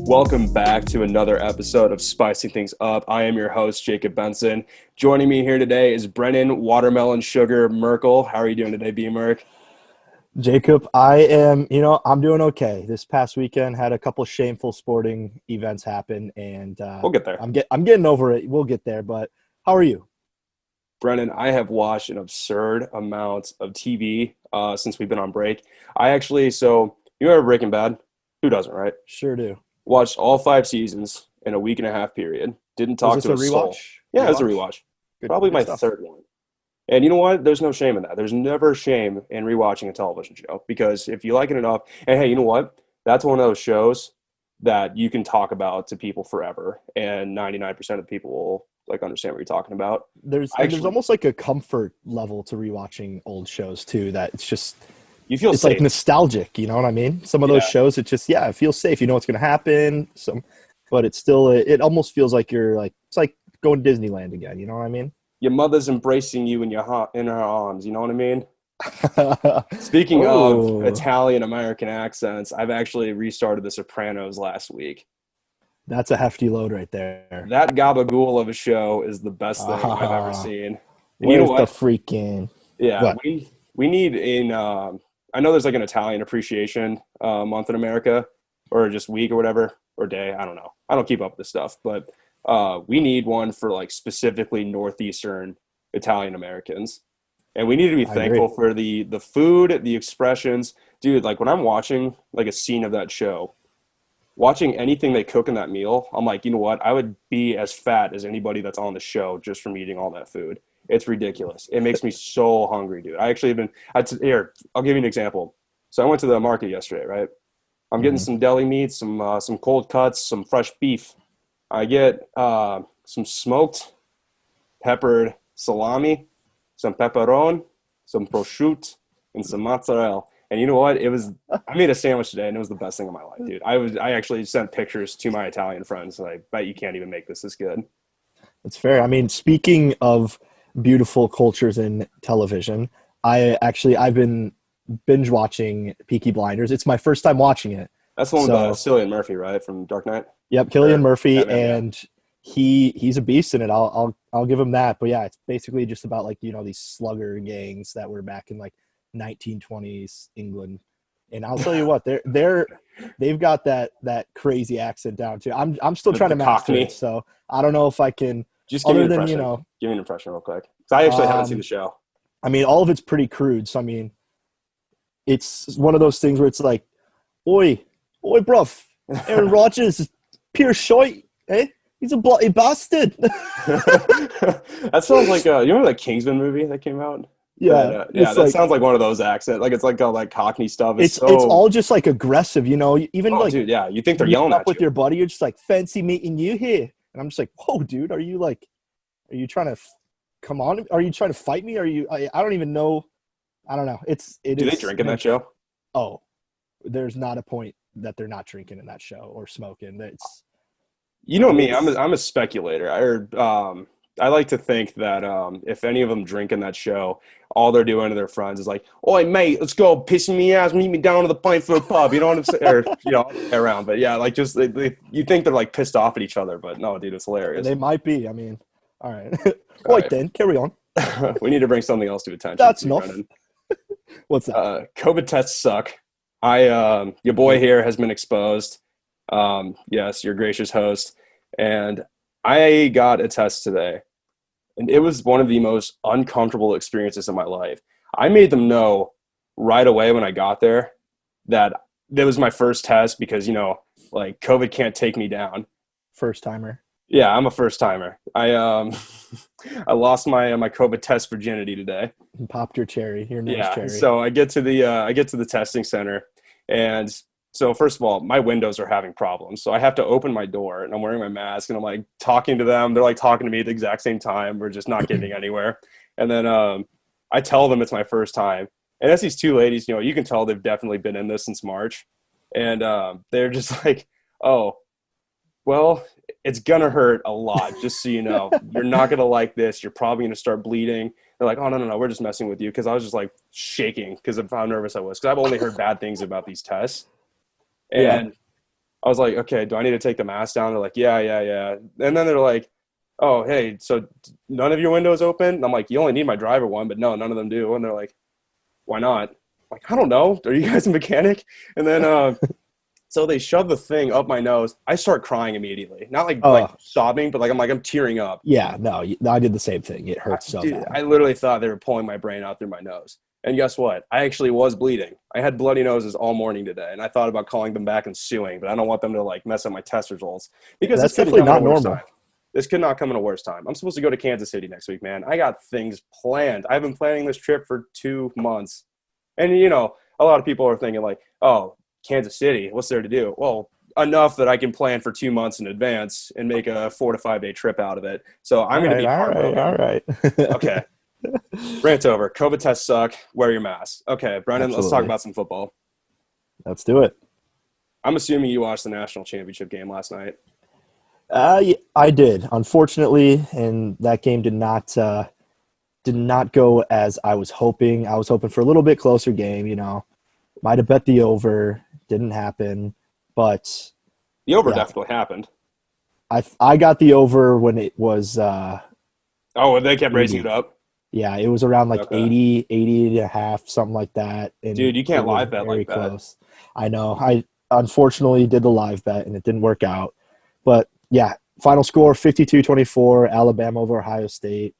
Welcome back to another episode of Spicing Things Up. I am your host, Jacob Benson. Joining me here today is Brennan Watermelon Sugar Merkel. How are you doing today, B. Merk? Jacob, I'm doing okay. This past weekend had a couple shameful sporting events happen, and We'll get there. I'm getting over it. We'll get there, but how are you? Brennan, I have watched an absurd amount of TV since we've been on break. So you remember Breaking Bad? Who doesn't, right? Sure do. Watched all 5 seasons in a week and a half period. Didn't talk Was to this a a soul. rewatch? Yeah, it was a rewatch. Probably Good my stuff. third one. And you know what? There's no shame in that. There's never shame in rewatching a television show because if you like it enough, and hey, you know what? That's one of those shows that you can talk about to people forever, and 99% of people will understand what you're talking about. There's almost like a comfort level to rewatching old shows too. That You feel it's safe. like nostalgic. You know what I mean? Some of those Yeah. shows, it feels safe. You know what's going to happen. But it's still it almost feels like it's like going to Disneyland again. You know what I mean? Your mother's embracing you in in her arms. You know what I mean? Speaking of Oh, Italian American accents, I've actually restarted The Sopranos last week. that's a hefty load right there. That gabagool of a show is the best thing I've ever Ah, seen. And you know where's the what? freaking Yeah, what? we need I know there's like an Italian appreciation month in America, or just week or whatever, or day. I don't know. I don't keep up with this stuff, but we need one for like specifically northeastern Italian Americans, and we need to be I agree. thankful for the food, the expressions, dude. Like when I'm watching like a scene of that show, watching anything they cook in that meal, I'm like, you know what? I would be as fat as anybody that's on the show just from eating all that food. It's ridiculous. It makes me so hungry, dude. Here, I'll give you an example. So I went to the market yesterday, right? I'm getting Mhm. some deli meat, some cold cuts, some fresh beef. I get some smoked peppered salami, some pepperoni, some prosciutto, and some mozzarella. And you know what? I made a sandwich today, and it was the best thing of my life, dude. I actually sent pictures to my Italian friends, and I bet you can't even make this good. That's fair. I mean, speaking of beautiful cultures in television, I've been binge watching Peaky Blinders. It's my first time watching it. That's the one with So, Cillian Murphy, right, from Dark Knight? yep, Killian Or Murphy, Batman, yeah. and he's a beast in it. I'll give him that. But yeah, it's basically just about these slugger gangs that were back in like 1920s England. And I'll tell you what, they've got that crazy accent down too. I'm still trying The to master Cockney. it, so I don't know if I can. Just give me Other an than impression. Give me an impression real quick. 'Cause I actually haven't seen the um, show. I mean, all of it's pretty crude. So I mean, it's one of those things where it's like, oi, oi, bruv, Aaron Rodgers is pure shite, eh? He's a bloody bastard. That sounds like you remember that Kingsman movie that came out? Yeah, Yeah, it's that like sounds like one of those accents. Like it's like all that Cockney stuff. It's it's so all just like aggressive, even oh, like dude, yeah. You think they're meeting yelling up at with you? your buddy, you're just like fancy meeting you here, and I'm just like, whoa, dude, are you trying to come on? Are you trying to fight me? Are you? I don't even know. I don't know. It Do they is drink in man. that show? Oh, there's not a point that they're not drinking in that show or smoking. You know me. It's I'm a speculator. I like to think that if any of them drink in that show, all they're doing to their friends is like, "Oi, mate, let's go pissing me ass, meet me down to the pint for a pub." You know what I'm saying? Or around. But yeah, like just you think they're like pissed off at each other, but no, dude, it's hilarious. they might be. I mean, all right, All right then, carry on. right, we need to bring something else to attention That's too, enough. Brennan. What's that? COVID tests suck. Your boy here has been exposed. Yes, your gracious host, and I got a test today, and it was one of the most uncomfortable experiences of my life. I made them know right away when I got there that that was my first test because like COVID can't take me down. First timer. Yeah, I'm a first timer. I lost my COVID test virginity today. You popped your cherry, your nose Yeah, cherry. so I get to the testing center, and so first of all, my windows are having problems. So I have to open my door, and I'm wearing my mask, and I'm like talking to them. They're like talking to me at the exact same time. We're just not getting anywhere. And then I tell them it's my first time, and as these two ladies, you can tell they've definitely been in this since March, and they're just like, "Oh, well, it's gonna hurt a lot, just so you know. You're not gonna like this. You're probably gonna start bleeding." They're like, "Oh, no, no, no, we're just messing with you," because I was just like shaking because of how nervous I was. Because I've only heard bad things about these tests, Yeah. and I was like, okay, do I need to take the mask down? They're like, yeah, yeah, yeah. And then they're like, oh, hey, so none of your windows open? And I'm like, you only need my driver one, but no, none of them do. And they're like, why not? I'm like, I don't know. Are you guys a mechanic? And then so they shove the thing up my nose. I start crying immediately. Not like Oh, sobbing, but I'm tearing up. yeah, no, I did the same thing. It hurts so Dude, bad. I literally thought they were pulling my brain out through my nose. And guess what? I actually was bleeding. I had bloody noses all morning today, and I thought about calling them back and suing, but I don't want them to like mess up my test results because this That's couldn't definitely come at a not worse normal. time. This could not come in a worse time. I'm supposed to go to Kansas City next week, man. I got things planned. I've been planning this trip for 2 months. And, you know, a lot of people are thinking like, oh, Kansas City, what's there to do? Well, enough that I can plan for 2 months in advance and make a 4 to 5 day trip out of it. So I'm going to be All right, all heartbroken. right. Okay. Rant over. COVID tests suck. Wear your mask. Okay, Brendan, let's talk Absolutely. about some football. Let's do it. I'm assuming you watched the national championship game last night. Yeah, I did, unfortunately, and that game did not go as I was hoping. I was hoping for a little bit closer game. Might have bet the over, didn't happen, but The over yeah, definitely happened. I got the over when it was Oh, they kept raising it 80. up. Yeah, it was around like Okay. 80 and a half, something like that, and Dude, you it can't was live bet very like that. close. I know. I unfortunately did the live bet and it didn't work out. But yeah, final score 52-24, Alabama over Ohio State.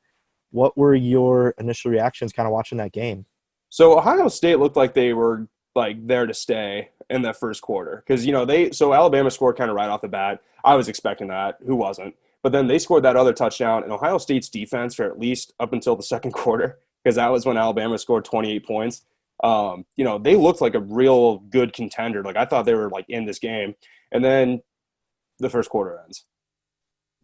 What were your initial reactions kind of watching that game? So Ohio State looked like they were like there to stay in that first quarter because Alabama scored kind of right off the bat. I was expecting that. Who wasn't? But then they scored that other touchdown, and Ohio State's defense for at least up until the second quarter, because that was when Alabama scored 28 points. They looked like a real good contender. Like I thought they were like in this game, and then the first quarter ends.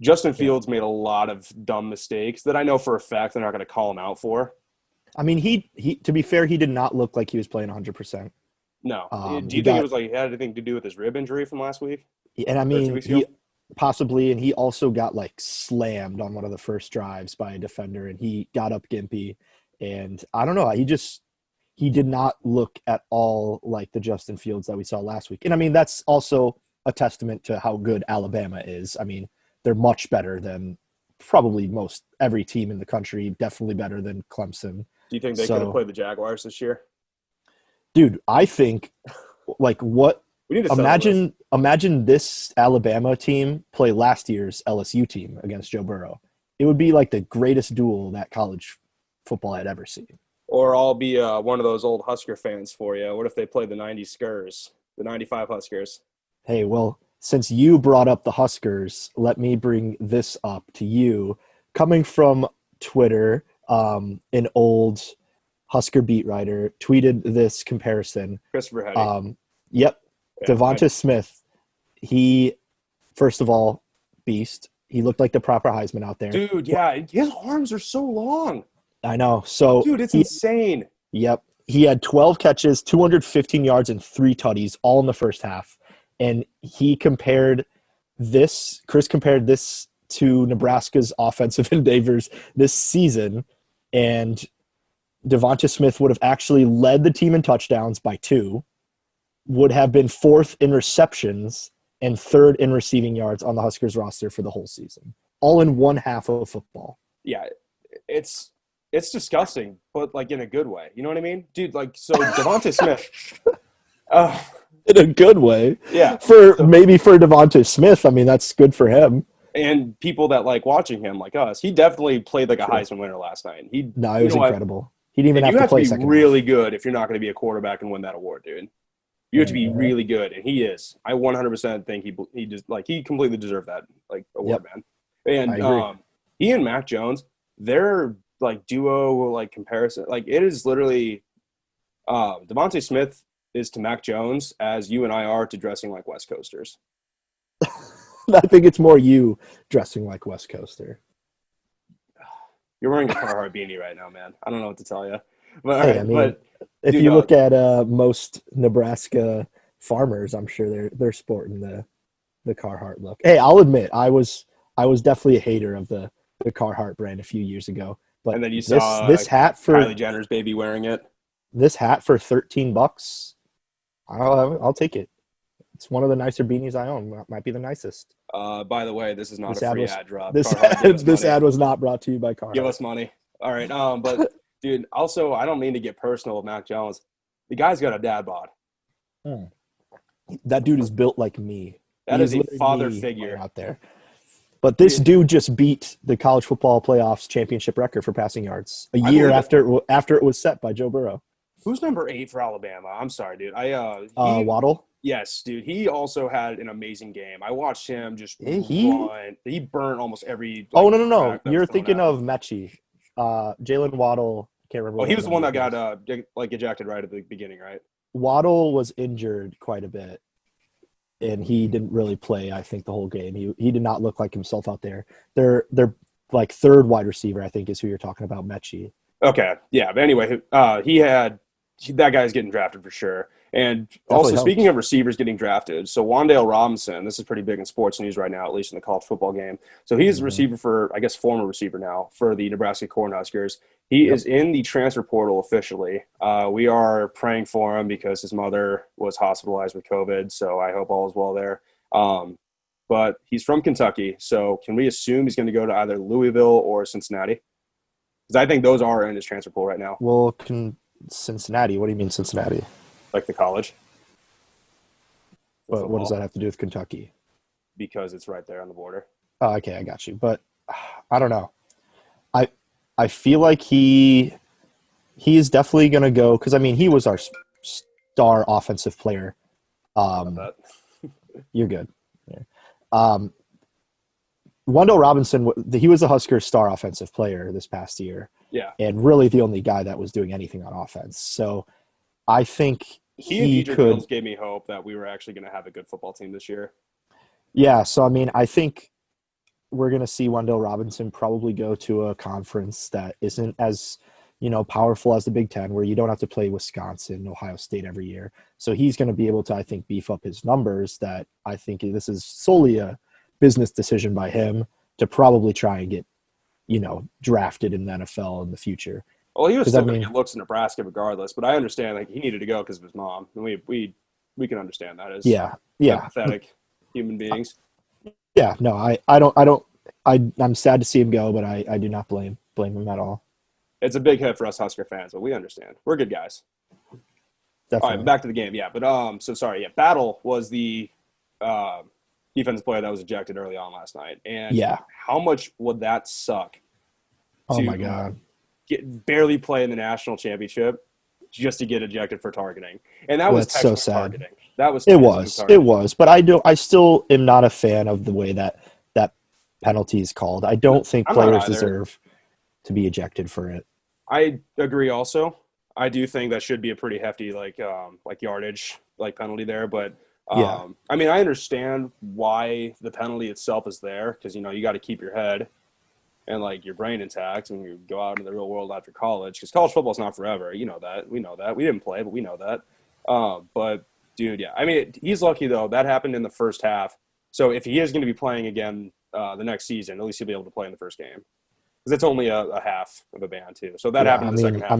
Justin Yeah. Fields made a lot of dumb mistakes that I know for a fact they're not going to call him out for. I mean, he to be fair, he did not look like he was playing 100%. No. Do He you think it got was like had anything to do with his rib injury from last week and I or two mean, weeks ago? he possibly and he also got like slammed on one of the first drives by a defender and he got up gimpy and I don't know, he did not look at all like the Justin Fields that we saw last week. And I mean, that's also a testament to how good Alabama is. I mean, they're much better than probably most every team in the country, definitely better than Clemson. Do you think they could have So, played the Jaguars this year? dude, I think like what We need to settle this. imagine this Alabama team play last year's LSU team against Joe Burrow. It would be like the greatest duel that college football had ever seen. Or I'll be one of those old Husker fans for you. What if they play the 90 Skurs, the 95 Huskers? Hey, well, since you brought up the Huskers, let me bring this up to you. Coming from Twitter, an old Husker beat writer tweeted this comparison. Christopher Hetty. Um, yep, Yeah. Devonta Smith. He, first of all, beast. He looked like the proper Heisman out there. Dude, yeah. His arms are so long. I know. So Dude, it's insane. yep, he had 12 catches, 215 yards, and 3 tutties all in the first half. And Chris compared this to Nebraska's offensive endeavors this season. And Devonta Smith would have actually led the team in touchdowns by 2, would have been 4th in receptions and 3rd in receiving yards on the Huskers roster for the whole season, all in one half of football. Yeah, it's disgusting, but like in a good way. You know what I mean? Dude, like so Devonta Smith. Uh, In a good way. yeah. Maybe for Devonta Smith, I mean, that's good for him. And people that like watching him like us, he definitely played like a Sure. Heisman winner last night. He No, it you was know what? incredible. He didn't even And have you to have to play be second really half. good if you're not going to be a quarterback and win that award, dude. You have to be really good, and he is. I 100% think he just like he completely deserved that like award, man. I And agree. he and Mac Jones, their like duo like comparison, like it is literally Devontae Smith is to Mac Jones as you and I are to dressing like West Coasters. I think it's more you dressing like West Coaster. You're wearing a Carhartt beanie right now, man. I don't know what to tell you, but all Hey, I right, mean, but if dude, you look at most Nebraska farmers, I'm sure they're sporting the Carhartt look. Hey, I'll admit I was definitely a hater of the Carhartt brand a few years ago, but and then you this saw this hat for Kylie Jenner's baby wearing it. $13, I'll take it. It's one of the nicer beanies I own. Might be the nicest. By the way, this is not This a ad free was ad drop. this Carhartt, give us this money. ad was not brought to you by Give Carhartt. us money. All right. But dude, also, I don't mean to get personal with Mac Jones. The guy's got a dad bod. That dude is built like me. That is a literally father me figure. out there. But this Dude. dude just beat the college football playoffs championship record for passing yards a I year believe after it was set by Joe Burrow. Who's number 8 for Alabama? I'm sorry, dude. Waddle. Yes, dude. He also had an amazing game. I watched him just He run. He burnt almost every. Oh Like, no. crack that was You're thrown thinking at him. of Mechie. Jalen Waddle. Can't remember. Oh, he was the one that number got he was. like ejected right at the beginning, right? Waddle was injured quite a bit, and he didn't really play. I think the whole game. He did not look like himself out there. They're like third wide receiver. I think is who you're talking about, Mechie. Okay, yeah. But anyway, that guy's getting drafted for sure. And Definitely also, helps. speaking of receivers getting drafted, so Wan'Dale Robinson, this is pretty big in sports news right now, at least in the college football game. So he's a receiver for, I guess, former receiver now for the Nebraska Cornhuskers. He is in the transfer portal officially. We are praying for him because his mother was hospitalized with COVID, so I hope all is well there. But he's from Kentucky, so can we assume he's going to go to either Louisville or Cincinnati? Because I think those are in his transfer pool right now. Well, Cincinnati. What do you mean Cincinnati? Like the college. But what does that have to do with Kentucky? Because it's right there on the border. Oh, okay, I got you. But I don't know. I feel like he is definitely going to go because I mean he was our star offensive player. You're good. Yeah. Wan'Dale Robinson, he was the Huskers' star offensive player this past year. Yeah. And really the only guy that was doing anything on offense. So I think he and could. Fields gave me hope that we were actually going to have a good football team this year. Yeah. So, I mean, I think we're going to see Wan'Dale Robinson probably go to a conference that isn't as, powerful as the Big Ten, where you don't have to play Wisconsin, Ohio State every year. So he's going to be able to, I think, beef up his numbers. That I think this is solely a business decision by him to probably try and get, drafted in the NFL in the future. Well, he was still going to get looks in Nebraska regardless, but I understand like he needed to go because of his mom, and we can understand that as pathetic human beings. Yeah, no, I'm sad to see him go, but I do not blame him at all. It's a big hit for us Husker fans, but we understand. We're good guys. Definitely. All right, back to the game. Yeah, but so sorry. Yeah, Battle was the defensive player that was ejected early on last night, and how much would that suck? Oh my god. Barely play in the national championship just to get ejected for targeting, and that was so sad. Targeting. That was it was, but I still am not a fan of the way that penalty is called. I don't think players deserve to be ejected for it. I agree. Also, I do think that should be a pretty hefty like yardage penalty there, but. I mean, I understand why the penalty itself is there because you got to keep your head and your brain intact when you go out in the real world after college, because college football is not forever. We know that. We didn't play, but we know that. But dude, yeah, I mean, he's lucky though. That happened in the first half. So if he is going to be playing again the next season, at least he'll be able to play in the first game, because it's only a half of a ban too. So that happened in the second half.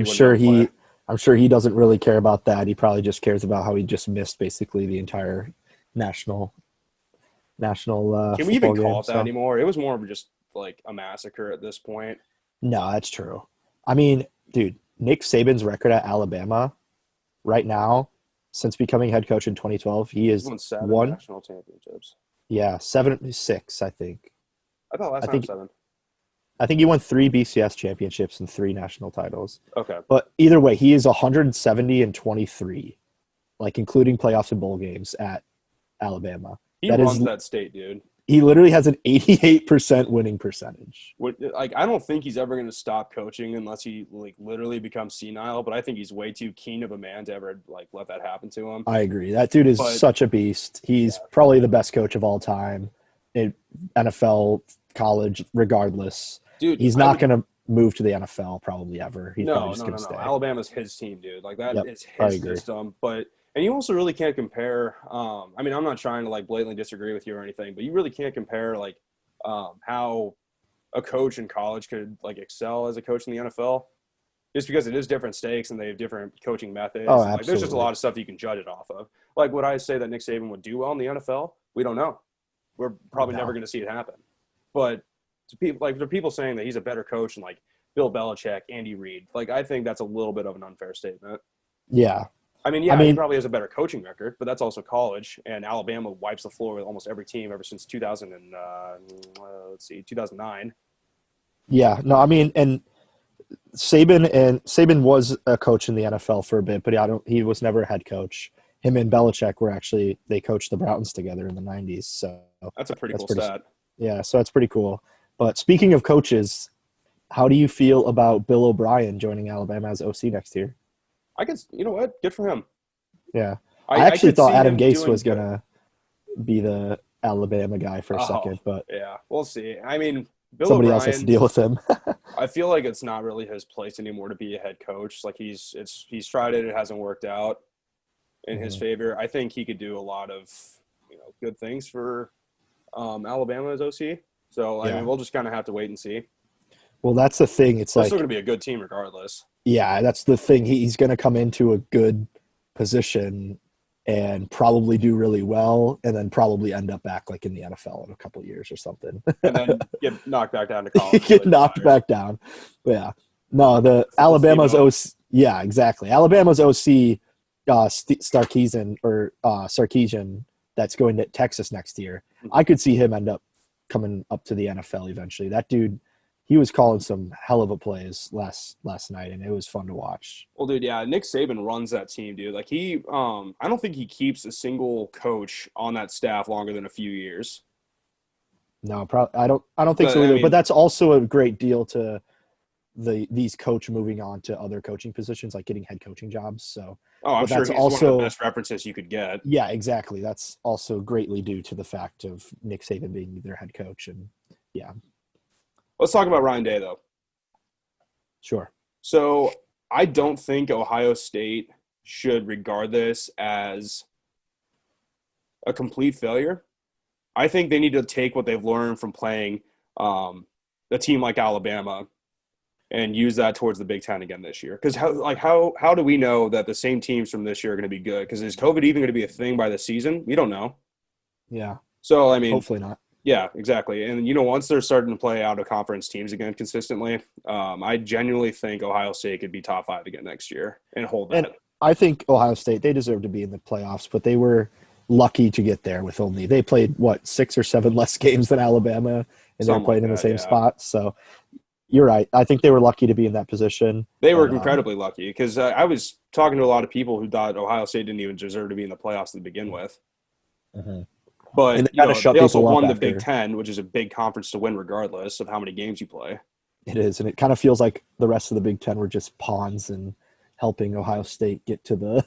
I'm sure he doesn't really care about that. He probably just cares about how he just missed basically the entire national. Can we even call it that anymore? It was more of just a massacre at this point. No, that's true. I mean, dude, Nick Saban's record at Alabama right now, since becoming head coach in 2012, he has won national championships. Yeah, 76, I think. I thought last time 7. I think he won 3 BCS championships and 3 national titles. Okay. But either way, he is 170-23, including playoffs and bowl games at Alabama. He runs that state, dude. He literally has an 88% winning percentage. I don't think he's ever going to stop coaching unless he literally becomes senile, but I think he's way too keen of a man to ever let that happen to him. I agree. That dude is such a beast. He's probably the best coach of all time in NFL, college, regardless. Dude, he's not going to move to the NFL probably ever. He's probably just going to stay. Alabama's his team, dude. That is his system. And you also really can't compare. I mean, I'm not trying to blatantly disagree with you or anything, but you really can't compare how a coach in college could excel as a coach in the NFL, just because it is different stakes and they have different coaching methods. Oh, absolutely. There's just a lot of stuff you can judge it off of. like, would I say that Nick Saban would do well in the NFL? We don't know. We're probably No. never going to see it happen. But to people, like, there are people saying that he's a better coach than like Bill Belichick, Andy Reid. Like, I think that's a little bit of an unfair statement. Yeah. He probably has a better coaching record, but that's also college. And Alabama wipes the floor with almost every team ever since 2009. Yeah. No, I mean, and Saban was a coach in the NFL for a bit, but he was never a head coach. Him and Belichick they coached the Browns together in the 90s. So That's a pretty cool stat. Yeah, so that's pretty cool. But speaking of coaches, how do you feel about Bill O'Brien joining Alabama as OC next year? I guess, you know what? Good for him. Yeah. I actually could thought see Adam him Gase doing was good. going to be the Alabama guy for a second, but yeah, we'll see. I mean, Bill somebody O'Brien, else has to deal with him. I feel like it's not really his place anymore to be a head coach. Like he's tried it hasn't worked out in his favor. I think he could do a lot of good things for Alabama as OC. So I mean, we'll just kind of have to wait and see. Well, that's the thing. It's They're still going to be a good team regardless. Yeah, that's the thing. He's going to come into a good position and probably do really well, and then probably end up back like in the NFL in a couple of years or something. And then get knocked back down to college. Get knocked back down. But yeah. No, the Alabama's OC. Yeah, exactly. Alabama's OC, Sarkisian, that's going to Texas next year. I could see him end up coming up to the NFL eventually. That dude, he was calling some hell of a plays last night, and it was fun to watch. Well, dude, yeah, Nick Saban runs that team, dude. Like I don't think he keeps a single coach on that staff longer than a few years. No, I don't think so either. But that's also a great deal to these coach moving on to other coaching positions, like getting head coaching jobs. So, I'm sure he's also one of the best references you could get. Yeah, exactly. That's also greatly due to the fact of Nick Saban being their head coach, and yeah. Let's talk about Ryan Day, though. Sure. So I don't think Ohio State should regard this as a complete failure. I think they need to take what they've learned from playing a team like Alabama and use that towards the Big Ten again this year. Because how do we know that the same teams from this year are going to be good? Because is COVID even going to be a thing by the season? We don't know. Yeah. So, I mean – hopefully not. Yeah, exactly. And, once they're starting to play out-of-conference teams again consistently, I genuinely think Ohio State could be top 5 again next year and hold that. And I think Ohio State, they deserve to be in the playoffs, but they were lucky to get there with they played, 6 or 7 less games than Alabama, and they're playing in the same spot. So you're right. I think they were lucky to be in that position. They were incredibly lucky because I was talking to a lot of people who thought Ohio State didn't even deserve to be in the playoffs to begin with. Mm-hmm. But they also won the Big Ten, which is a big conference to win regardless of how many games you play. It is, and it kind of feels like the rest of the Big Ten were just pawns in helping Ohio State get to the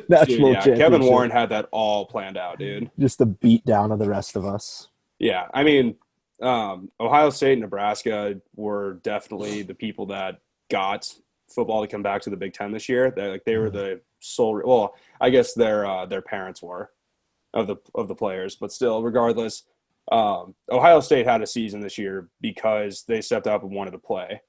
national championship. Kevin Warren had that all planned out, dude. Just the beat down of the rest of us. Yeah, I mean, Ohio State and Nebraska were definitely the people that got football to come back to the Big Ten this year. They were the sole. Well, I guess their parents were. Of the players, but still, regardless, Ohio State had a season this year because they stepped up and wanted to play.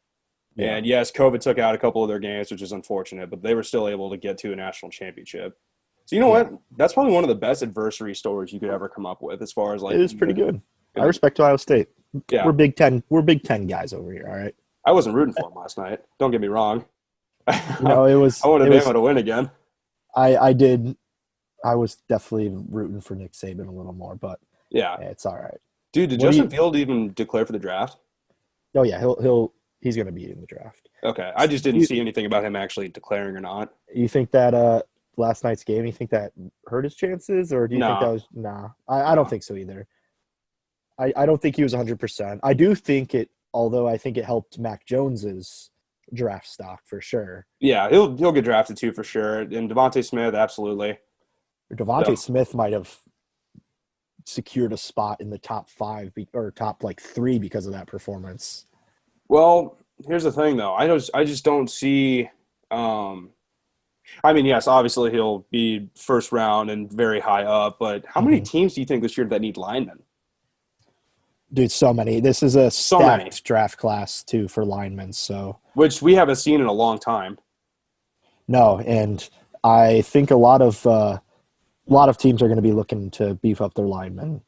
Yeah. And yes, COVID took out a couple of their games, which is unfortunate, but they were still able to get to a national championship. So you know what? That's probably one of the best adversary stories you could ever come up with, as far as like. It is pretty good. I respect Ohio State. Yeah, we're Big Ten. We're Big Ten guys over here. All right. I wasn't rooting for them last night. Don't get me wrong. It was. I wanted Bama to win again. I did. I was definitely rooting for Nick Saban a little more, but yeah, it's all right. Dude, did Justin Fields even declare for the draft? Oh yeah, he's going to be in the draft. Okay, I just didn't see anything about him actually declaring or not. You think that last night's game? You think that hurt his chances, or do you think that was I don't think so either. I don't think he was 100%. I do think it, although I think it helped Mac Jones's draft stock for sure. Yeah, he'll get drafted too for sure, and Devontae Smith absolutely. Devontae Smith might have secured a spot in the top 5 or top 3 because of that performance. Well, here's the thing, though. I just don't see. I mean, yes, obviously he'll be first round and very high up, but how many teams do you think this year that need linemen? Dude, so many. This is a stacked draft class too for linemen, so which we haven't seen in a long time. No, and I think a lot of a lot of teams are going to be looking to beef up their lineman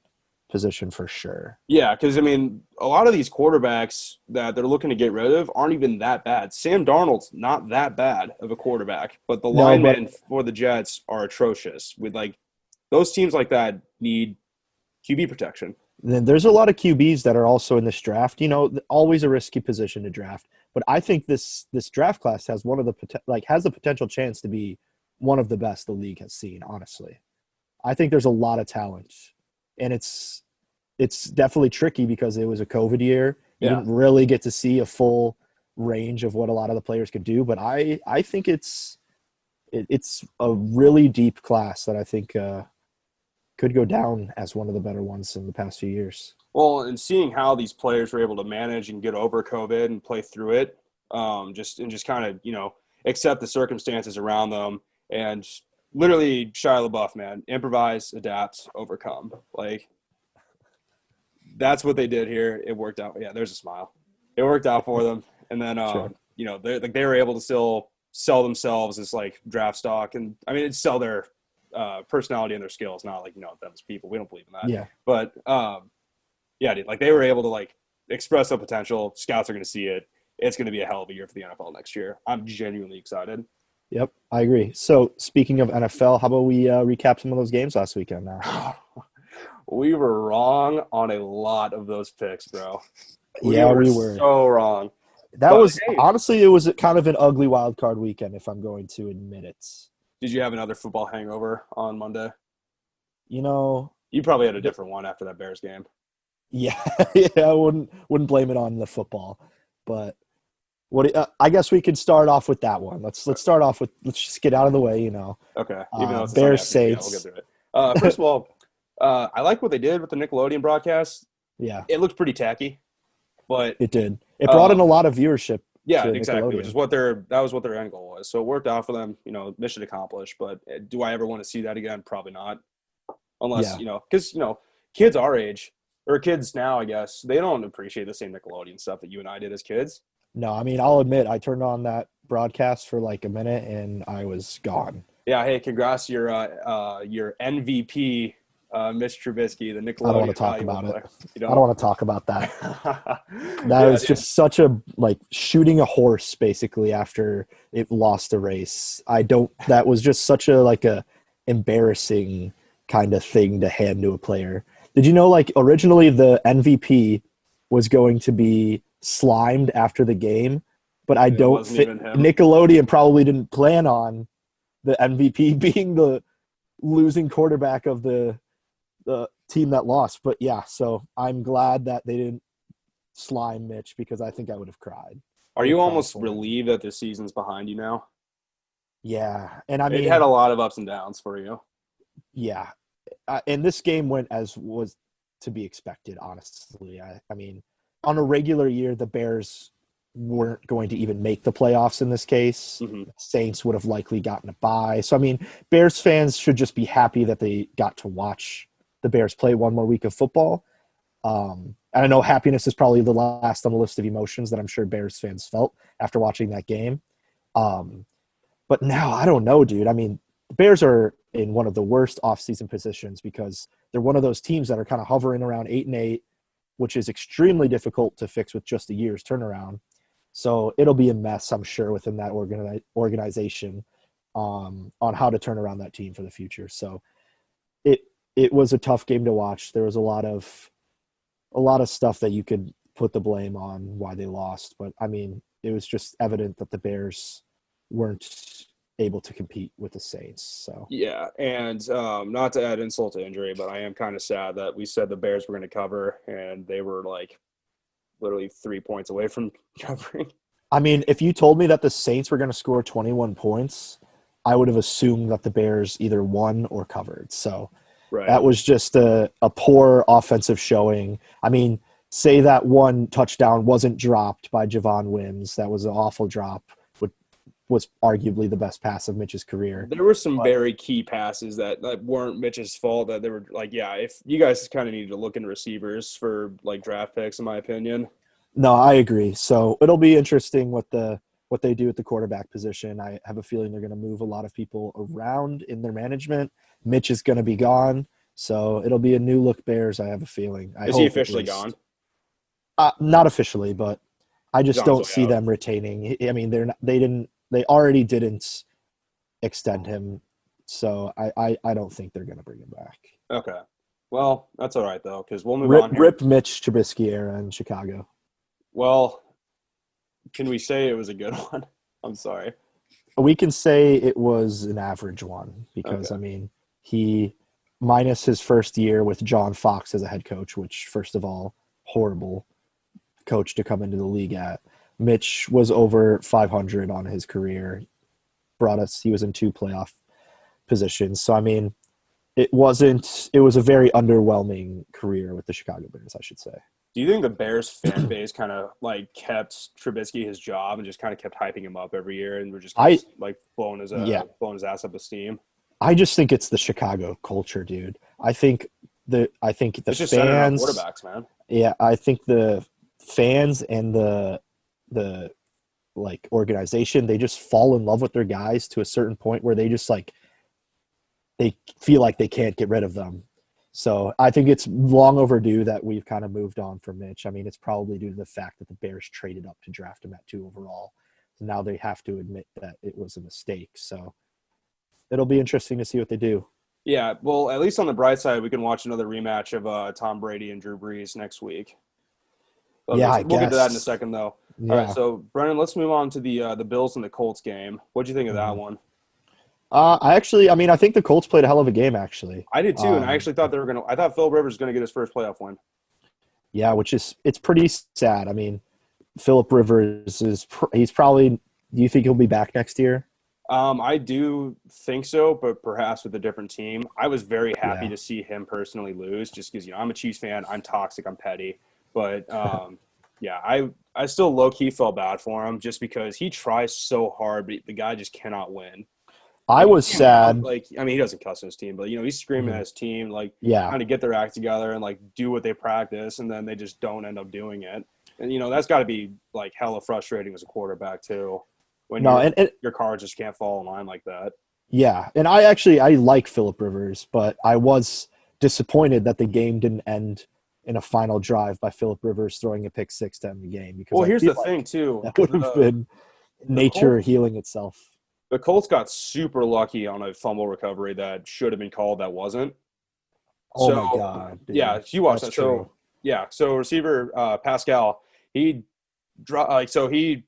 position for sure. Yeah, because I mean, a lot of these quarterbacks that they're looking to get rid of aren't even that bad. Sam Darnold's not that bad of a quarterback, but the No, but linemen for the Jets are atrocious. With like those teams like that need QB protection. then there's a lot of QBs that are also in this draft. You know, always a risky position to draft. But I think this draft class has one of the has the potential chance to be one of the best the league has seen. Honestly, I think there's a lot of talent, and it's definitely tricky because it was a COVID year. You Yeah. didn't really get to see a full range of what a lot of the players could do. But I think it's a really deep class that I think could go down as one of the better ones in the past few years. Well, and seeing how these players were able to manage and get over COVID and play through it, just kind of accept the circumstances around them, and literally Shia LaBeouf, man, improvise, adapt, overcome. Like that's what they did here. It worked out. Yeah, there's a smile. It worked out for them, and then Sure. they were able to still sell themselves as like draft stock, and I mean, it's sell their personality and their skills, not like them as people. We don't believe in that. Yeah. But yeah, dude, like they were able to like express their potential. Scouts are going to see it. It's going to be a hell of a year for the NFL next year. I'm genuinely excited. Yep, I agree. So speaking of NFL, how about we recap some of those games last weekend now? We were wrong on a lot of those picks, bro. We were. So wrong. That But, was hey, honestly, it was kind of an ugly wild card weekend, if I'm going to admit it. did you have another football hangover on Monday? You know, You probably had a different one after that Bears game. yeah, yeah, I wouldn't blame it on the football, but I guess we could start off with that one. Let's start off with let's just get out of the way. Okay, even though it's a Bears Sunday afternoon, Saints. we'll get through it. First of all, I like what they did with the Nickelodeon broadcast. Yeah, It looked pretty tacky, but it did. It brought in a lot of viewership. yeah, to exactly. Which Nickelodeon. is that was what their end goal was. So it worked out for them. Mission accomplished. But do I ever want to see that again? Probably not. Unless Yeah. because kids our age or kids now, I guess they don't appreciate the same Nickelodeon stuff that you and I did as kids. No, I mean, I'll admit, I turned on that broadcast for like a minute and I was gone. Yeah. Hey, congrats to your MVP, Mitch Trubisky, the Nickelodeon. I don't want to talk valuable about it. player. I don't want to talk about that. That Yeah, was dude. just such a like shooting a horse basically after it lost a race. That was just such a embarrassing kind of thing to hand to a player. Did you know like originally the MVP was going to be slimed after the game, but I It don't wasn't think even him. Nickelodeon probably didn't plan on the MVP being the losing quarterback of the team that lost. But yeah, so I'm glad that they didn't slime Mitch because I think I would have cried. Are I you would cry almost for him. relieved that the season's behind you now? Yeah, and I mean, It had a lot of ups and downs for you. yeah, and this game went as was to be expected. Honestly, I mean, on a regular year, the Bears weren't going to even make the playoffs in this case. Mhm. Saints would have likely gotten a bye. So I mean, Bears fans should just be happy that they got to watch the Bears play one more week of football. And I know happiness is probably the last on the list of emotions that I'm sure Bears fans felt after watching that game. But now I don't know, dude. I mean, the Bears are in one of the worst offseason positions because they're one of those teams that are kind of hovering around 8-8, which is extremely difficult to fix with just a year's turnaround. So it'll be a mess, I'm sure, within that organization on how to turn around that team for the future. So it was a tough game to watch. There was a lot of stuff that you could put the blame on why they lost, but I mean, it was just evident that the Bears weren't able to compete with the Saints. So Yeah, and not to add insult to injury, but I am kind of sad that we said the Bears were going to cover, and they were like literally 3 points away from covering. I mean, if you told me that the Saints were going to score 21 points, I would have assumed that the Bears either won or covered. So Right. that was just a poor offensive showing. I mean, say that one touchdown wasn't dropped by Javon Wims. That was an awful drop. Was arguably the best pass of Mitch's career. There were some very key passes that weren't Mitch's fault. That they were like, yeah, if you guys kind of need to look into receivers for like draft picks, in my opinion. No, I agree. So it'll be interesting what the what they do at the quarterback position. I have a feeling they're going to move a lot of people around in their management. Mitch is going to be gone, so it'll be a new look Bears. I have a feeling. Is he officially gone? Not officially, but I just John's don't see out. them retaining. I mean, they already didn't extend him, so I don't think they're going to bring him back. Okay. Well, that's all right though, because we'll move on here. Rip Mitch Trubisky era in Chicago. Well, can we say it was a good one? I'm sorry. We can say it was an average one because, Okay. I mean, he minus his first year with John Fox as a head coach, which, first of all, horrible coach to come into the league at. Mitch was over 500 on his career. He was in 2 playoff positions. So, I mean, it was a very underwhelming career with the Chicago Bears, I should say. Do you think the Bears fan base kind of like kept Trubisky his job and just kind of kept hyping him up every year, and we're just like blowing his ass up with steam? I just think it's the Chicago culture, dude. I think the It's just fans, quarterbacks, man. yeah, I think the fans and the like organization, they just fall in love with their guys to a certain point where they just like they feel like they can't get rid of them. So I think it's long overdue that we've kind of moved on from Mitch. I mean, it's probably due to the fact that the Bears traded up to draft him at 2 overall. So now they have to admit that it was a mistake. So it'll be interesting to see what they do. Yeah, well, at least on the bright side, we can watch another rematch of Tom Brady and Drew Brees next week. We'll get to that in a second, though. Yeah. All right, so Brennan, let's move on to the Bills and the Colts game. What'd you think of that one? I think the Colts played a hell of a game, actually. I did too, and I actually thought I thought Phil Rivers was going to get his first playoff win. Yeah, it's pretty sad. I mean, Philip Rivers he's probably. Do you think he'll be back next year? I do think so, but perhaps with a different team. I was very happy to see him personally lose, just because I'm a Chiefs fan. I'm toxic. I'm petty, but I still low key felt bad for him just because he tries so hard, but the guy just cannot win. I was sad. He doesn't cuss on his team, but he's screaming at his team, trying to get their act together and do what they practice, and then they just don't end up doing it. And that's got to be hella frustrating as a quarterback too, when your cards just can't fall in line like that. Yeah, and I like Philip Rivers, but I was disappointed that the game didn't end in a final drive by Philip Rivers throwing a pick 6 to end the game. Because here's the thing too, that would have been nature healing itself. The Colts got super lucky on a fumble recovery that should have been called that wasn't. Oh, my God. Dude. Yeah, you watched that. True. So receiver Pascal, he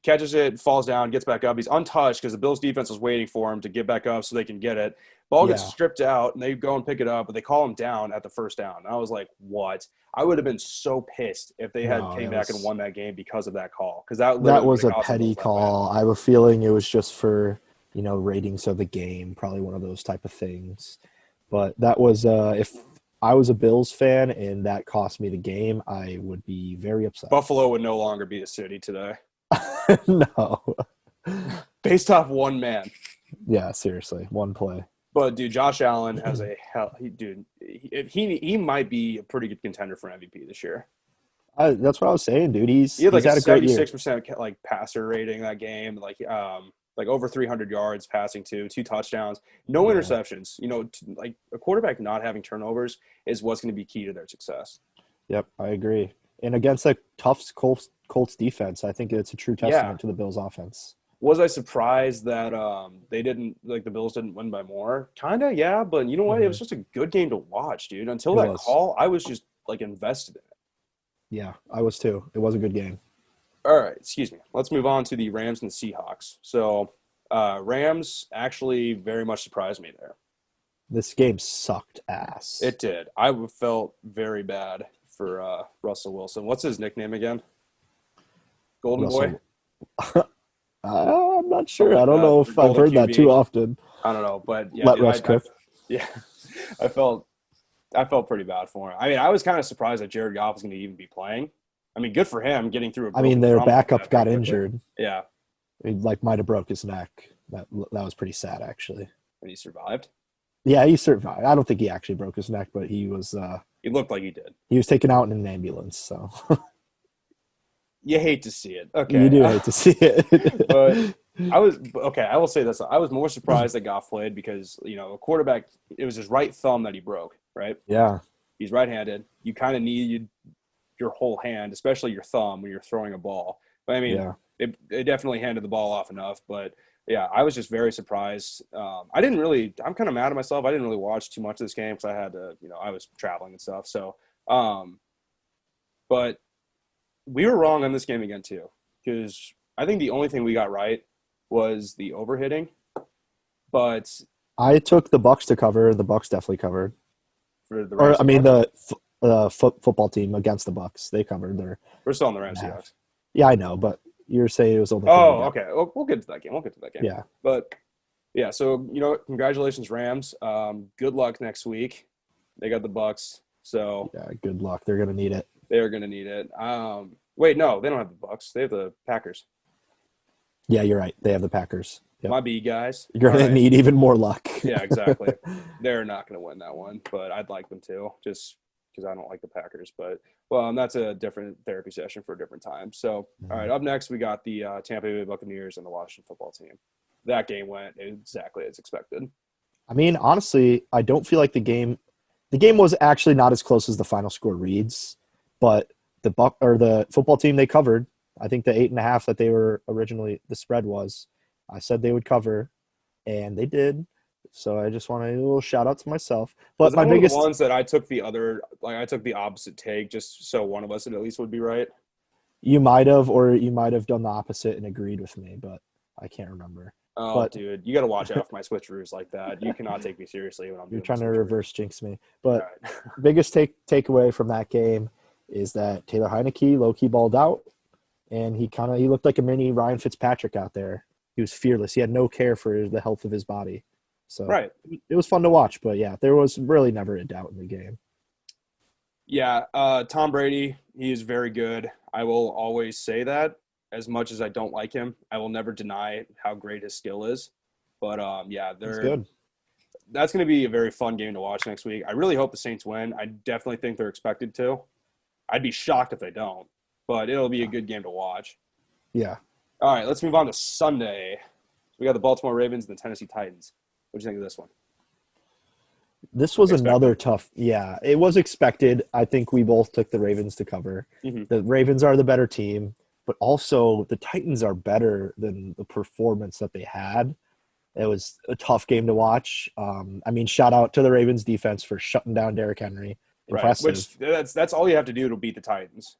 catches it, falls down, gets back up. He's untouched because the Bills defense was waiting for him to get back up so they can get it. Ball gets stripped out, and they go and pick it up, but they call him down at the first down. And I was like, what? I would have been so pissed if they came back and won that game because of that call. Because that was a petty call. I have a feeling it was just for – ratings of the game, probably one of those type of things. But that was if I was a Bills fan and that cost me the game, I would be very upset. Buffalo would no longer be a city today. No. Based off one man. Yeah, seriously, one play. But dude, Josh Allen has he might be a pretty good contender for MVP this year. That's what I was saying, dude. He had a a great year. 76% passer rating that game, over 300 yards passing to 2 touchdowns, no interceptions. A quarterback not having turnovers is what's going to be key to their success. Yep, I agree. And against a tough Colts defense, I think it's a true testament to the Bills offense. Was I surprised that the Bills didn't win by more? Kind of, yeah. But you know what? It was just a good game to watch, dude. Until that call, I was just invested in it. Yeah, I was too. It was a good game. All right, excuse me. Let's move on to the Rams and the Seahawks. So, Rams actually very much surprised me there. This game sucked ass. It did. I felt very bad for Russell Wilson. What's his nickname again? Golden Boy? I'm not sure. I don't know if I've heard that too often. I don't know, but yeah. Let Russ cook. I felt pretty bad for him. I mean, I was kind of surprised that Jared Goff was going to even be playing. I mean, good for him getting through their backup got injured. Yeah. He might have broke his neck. That was pretty sad, actually. And he survived? Yeah, he survived. I don't think he actually broke his neck, but he was he looked like he did. He was taken out in an ambulance, so. you hate to see it. You Okay. do hate to see But it. I was okay. I will say this: I was more surprised that Goff played because a quarterback. It was his right thumb that he broke. Right, Yeah, he's right-handed. You kind of need your whole hand, especially your thumb, when you're throwing a ball. But I mean, yeah. it definitely handed the ball off enough. But yeah, I was just very surprised. I didn't really. I'm kind of mad at myself. I didn't really watch too much of this game because I had to. I was traveling and stuff. So, but we were wrong on this game again too, because I think the only thing we got right was the overhitting. But I took the Bucks to cover. The Bucks definitely covered. for the Or Rams I mean, Seahawks, football team against the Bucks, they covered their we're still on the Rams 1.5. Seahawks. Yeah, I know, but you're saying it was the only thing we Oh, got. okay. We'll get to that game. We'll get to that game. Yeah, But yeah, so congratulations, Rams. Good luck next week. They got the Bucks, so yeah. Good luck. They're gonna need it. they're gonna need it. Wait, no, they don't have the Bucks. They have the Packers. Yeah, you're right. They have the Packers. Yep. My B guys. You're All gonna right. need even more luck. Yeah, exactly. They're not gonna win that one, but I'd like them to, just because I don't like the Packers. But well, and that's a different therapy session for a different time. So, all right, up next we got the Tampa Bay Buccaneers and the Washington Football Team. That game went exactly as expected. I mean, honestly, I don't feel like the game was actually not as close as the final score reads, but the football team they covered. I think the 8.5 that they were originally the spread was. I said they would cover, and they did. So I just want a little shout out to myself. Was But that my one of the biggest, ones that I took I took the opposite take just so one of us at least would be right? you might have, or you might have done the opposite and agreed with me, but I can't remember. Oh, But dude, you got to watch out for my switcheroos like that. You cannot take me seriously when I'm you're doing my trying to switcheroos. reverse jinx me. All But right. biggest takeaway from that game is that Taylor Heineke low key balled out, and he looked like a mini Ryan Fitzpatrick out there. He was fearless. He had no care for the health of his body. So Right. it was fun to watch. But yeah, there was really never a doubt in the game. Yeah, Tom Brady, he is very good. I will always say that. As much as I don't like him, I will never deny how great his skill is. But yeah, It's good. that's going to be a very fun game to watch next week. I really hope the Saints win. I definitely think they're expected to. I'd be shocked if they don't, but it'll be a good game to watch. Yeah. All right, let's move on to Sunday. We got the Baltimore Ravens and the Tennessee Titans. What do you think of this one? This was Expected. another tough. Yeah, it was expected. I think we both took the Ravens to cover. Mm-hmm. The Ravens are the better team, but also the Titans are better than the performance that they had. It was a tough game to watch. I mean, shout out to the Ravens defense for shutting down Derrick Henry. Right, Impressive. which that's all you have to do to beat the Titans.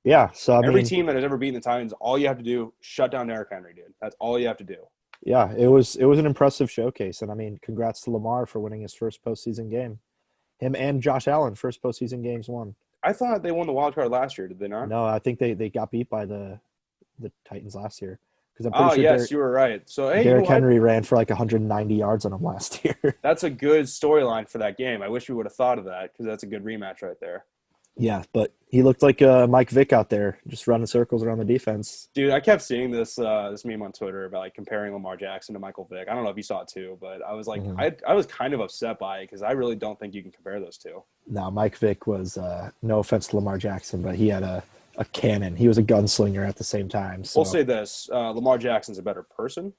Yeah. So I Every mean, team that has ever beaten the Titans, all you have to do, shut down Derrick Henry, dude. That's all you have to do. yeah, it was an impressive showcase, and I mean, congrats to Lamar for winning his first postseason game. Him and Josh Allen, first postseason games won. I thought they won the wild card last year, did they not? No, I think they got beat by the Titans last year because I'm Oh, pretty sure yes, you were right. So, hey, Derrick Henry ran for like 190 yards on him last year. that's a good storyline for that game. I wish we would have thought of that because that's a good rematch right there. Yeah, but he looked like Mike Vick out there, just running circles around the defense. Dude, I kept seeing this meme on Twitter about like comparing Lamar Jackson to Michael Vick. I don't know if you saw it too, but I was like, I was kind of upset by it because I really don't think you can compare those two. No, Mike Vick was no offense to Lamar Jackson, but he had a cannon. He was a gunslinger at the same time. So. We'll say this: Lamar Jackson's a better person.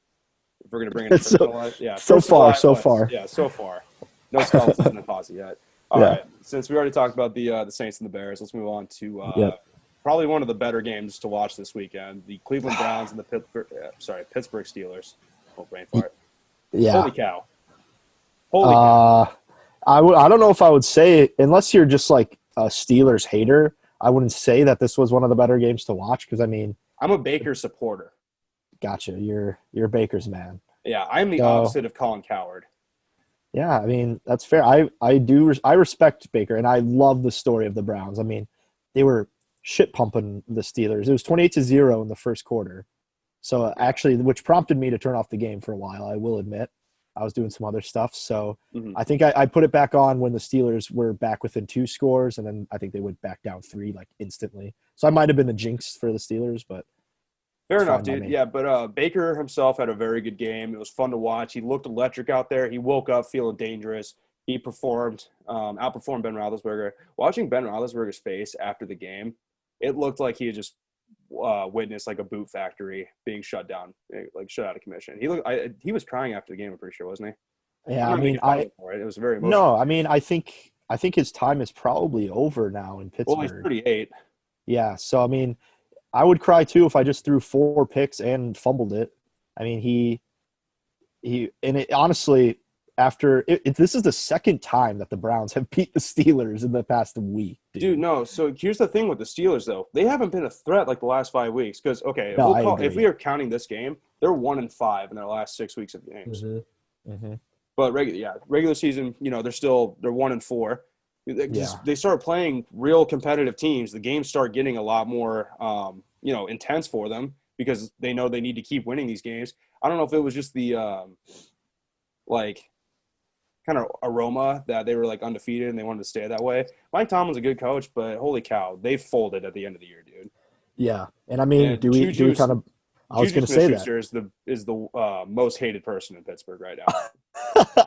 If we're gonna bring in So- personal life, yeah, so far, personal so life, far. yeah, so far. No skeletons in the closet yet. All Yeah. right, since we already talked about the Saints and the Bears, let's move on to Yep. probably one of the better games to watch this weekend: the Cleveland Browns and the Pittsburgh Steelers. Oh, brain fart! Yeah. Holy cow! Holy cow! I don't know if I would say, unless you're just like a Steelers hater, I wouldn't say that this was one of the better games to watch because, I mean, I'm a Baker supporter. gotcha. You're Baker's man. Yeah, I'm the So- opposite of Colin Coward. Yeah, I mean, that's fair. I respect Baker, and I love the story of the Browns. I mean, they were shit pumping the Steelers. It was 28-0 in the first quarter. So actually, which prompted me to turn off the game for a while, I will admit. I was doing some other stuff. So I think I put it back on when the Steelers were back within 2 scores, and then I think they went back down 3 like instantly. So I might have been a jinx for the Steelers, but Fair it's enough, fine by dude. me. Yeah, but Baker himself had a very good game. It was fun to watch. He looked electric out there. He woke up feeling dangerous. He performed, outperformed Ben Roethlisberger. Watching Ben Roethlisberger's face after the game, it looked like he had just witnessed like a boot factory being shut down, like shut out of commission. He was crying after the game. I'm pretty sure, wasn't he? Yeah, I'm I not mean, making fun of him for it. It was very no, emotional. I mean, I think his time is probably over now in Well, he's Pittsburgh. 38. Yeah, so I mean, I would cry too if I just threw 4 picks and fumbled it. I mean, and it honestly, this is the second time that the Browns have beat the Steelers in the past week, Dude, dude. no. So here's the thing with the Steelers, though. They haven't been a threat like the last 5 weeks. Because No, I if we agree. are counting this game, they're 1-5 in their last 6 weeks of games. Hmm. But regular season, they're 1-4. Yeah, They start playing real competitive teams. The games start getting a lot more, intense for them because they know they need to keep winning these games. I don't know if it was just the like kind of aroma that they were like undefeated and they wanted to stay that way. Mike Tomlin's a good coach, but holy cow, they folded at the end of the year, dude. yeah, and I mean, And do we kind of? I was Juju going to say that. Smith-Schuster is the most hated person in Pittsburgh right now.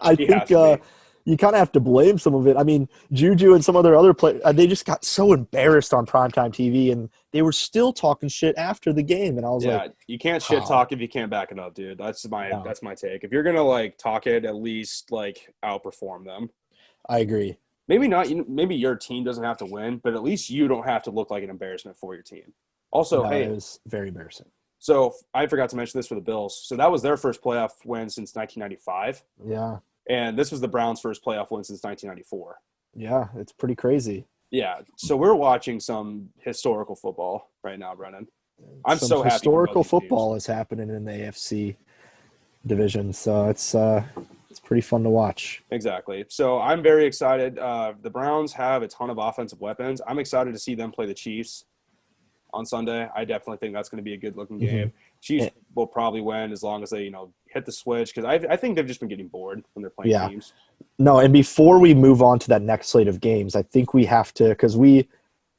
I He think has to be. you kind of have to blame some of it. I mean, Juju and some other players, they just got so embarrassed on primetime TV, and they were still talking shit after the game. And I was like, Yeah, you can't shit how? talk if you can't back it up, dude. That's No, my take. If you're gonna like talk it, at least like outperform them. I agree. Maybe not. Maybe your team doesn't have to win, but at least you don't have to look like an embarrassment for your team. Also, No, it hey, was very embarrassing. so I forgot to mention this for the Bills. So that was their first playoff win since 1995, Yeah, and this was the Browns' first playoff win since 1994. yeah, it's pretty crazy. Yeah, so we're watching some historical football right now, Brennan. I'm Some so happy for both historical these teams. football is happening in the AFC division, so it's pretty fun to watch. Exactly. So I'm very excited. The Browns have a ton of offensive weapons. I'm excited to see them play the Chiefs on Sunday. I definitely think that's going to be a good-looking game. Chiefs will probably win as long as they, hit the switch because I think they've just been getting bored when they're playing Yeah. teams. No, and before we move on to that next slate of games, I think we have to, because we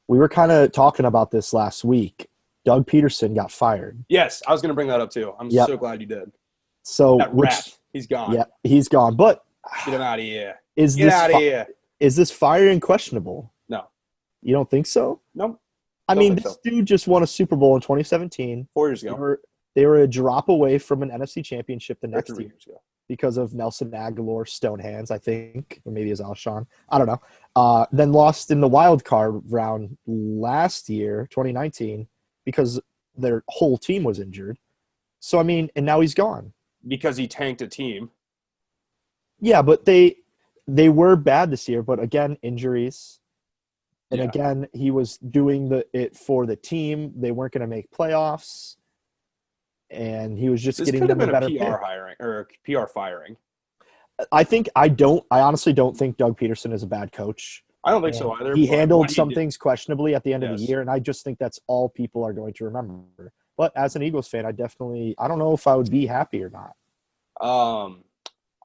were kind of talking about this last week. Doug Peterson got fired. Yes, I was going to bring that up too. I'm Yep. so glad you did. So That rat, he's gone. yeah, he's gone. But Get him out of here. is Get out of here. is this firing questionable? No. You don't think so? Nope. I Don't mean, think this so. dude just won a Super Bowl in 2017. 4 years They ago. were a drop away from an NFC championship the Or next 3 year years ago. because of Nelson Aguilar stone hands, I think, or maybe it was Alshon. I don't know. Then lost in the wild card round last year, 2019, because their whole team was injured. So I mean, and now he's gone. Because he tanked a team. Yeah, but they were bad this year, but again, injuries. And Yeah. again, he was doing it for the team. They weren't going to make playoffs, and he was just This getting could have them a been a better PR pick. hiring or a PR firing. I honestly don't think Doug Peterson is a bad coach. I don't think so And either. he but handled what he some did- things questionably at the end of the Yes. year, and I just think that's all people are going to remember. But as an Eagles fan, I don't know if I would be happy or not.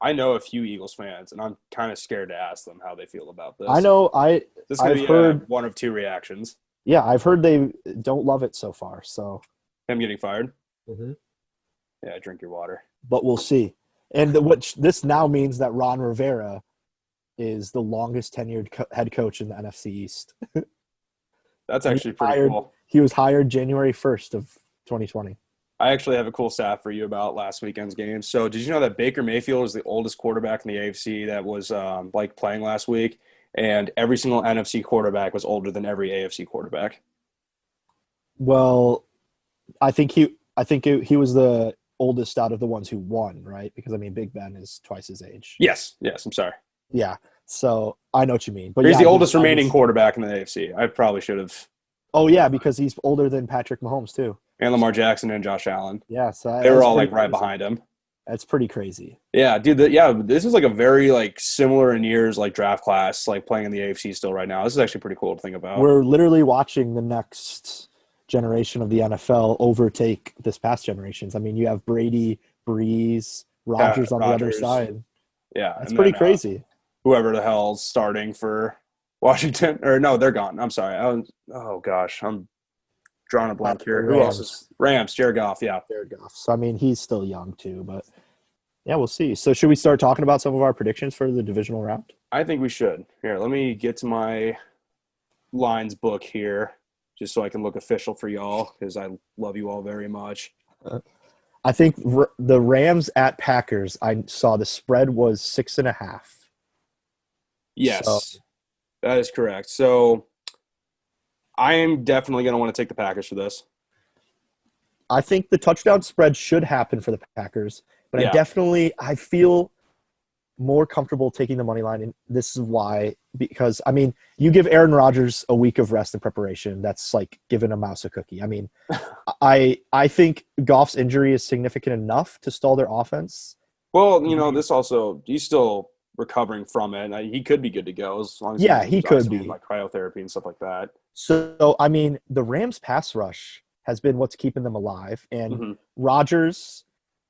I know a few Eagles fans, and I'm kind of scared to ask them how they feel about this. I know This is going I've to be heard one of two reactions. yeah, I've heard they don't love it so far. So, Him getting fired. Yeah, drink your water. but we'll see. And this now means that Ron Rivera is the longest tenured head coach in the NFC East. That's actually pretty cool. He was hired January 1st of 2020. I actually have a cool stat for you about last weekend's game. So, did you know that Baker Mayfield is the oldest quarterback in the AFC that was playing last week, and every single NFC quarterback was older than every AFC quarterback? Well, I think he was the oldest out of the ones who won, right? Because I mean, Big Ben is twice his age. Yes. I'm sorry. Yeah. So I know what you mean. But He's yeah, the oldest remaining quarterback in the AFC. I probably should have. Oh yeah, because he's older than Patrick Mahomes too. And Lamar Jackson and Josh Allen. Yeah, so They were that's all pretty right crazy. behind him. That's pretty crazy. Yeah, dude. This is like a very similar in years draft class playing in the AFC still right now. This is actually pretty cool to think about. We're literally watching the next generation of the NFL overtake this past generations. I mean, you have Brady, Breeze, Rodgers on the other side. Yeah, That's and pretty then, crazy. Whoever the hell's starting for Washington, or no, they're gone. I'm sorry. Oh gosh, I'm drawing a blank here. Who else is Rams? Jared Goff. Yeah, Jared Goff. So I mean, he's still young too, but yeah, we'll see. So should we start talking about some of our predictions for the divisional round? I think we should. Here, let me get to my lines book here. just so I can look official for y'all because I love you all very much. I think the Rams at Packers, I saw the spread was 6.5. So Yes, that is correct. So I am definitely going to want to take the Packers for this. I think the touchdown spread should happen for the Packers, but Yeah. I feel more comfortable taking the money line, and this is why. Because I mean, you give Aaron Rodgers a week of rest and preparation. That's like giving a mouse a cookie. I mean, I think Goff's injury is significant enough to stall their offense. Well, this also he's still recovering from it. He could be good to go as long as Yeah, he could in be. like cryotherapy and stuff like that. So I mean, the Rams pass rush has been what's keeping them alive, and Rodgers,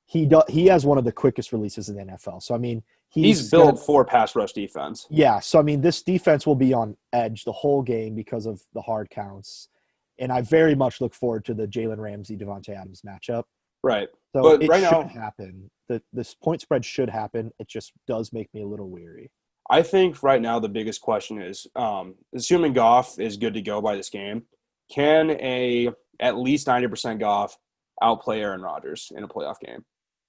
he has one of the quickest releases in the NFL. So I mean, he's built for pass rush defense. Yeah, so I mean, this defense will be on edge the whole game because of the hard counts, and I very much look forward to the Jalen Ramsey Devontae Adams matchup. Right, so but it right should now happen. This point spread should happen. It just does make me a little weary. I think right now the biggest question is, assuming Goff is good to go by this game, can at least 90% Goff outplay Aaron Rodgers in a playoff game?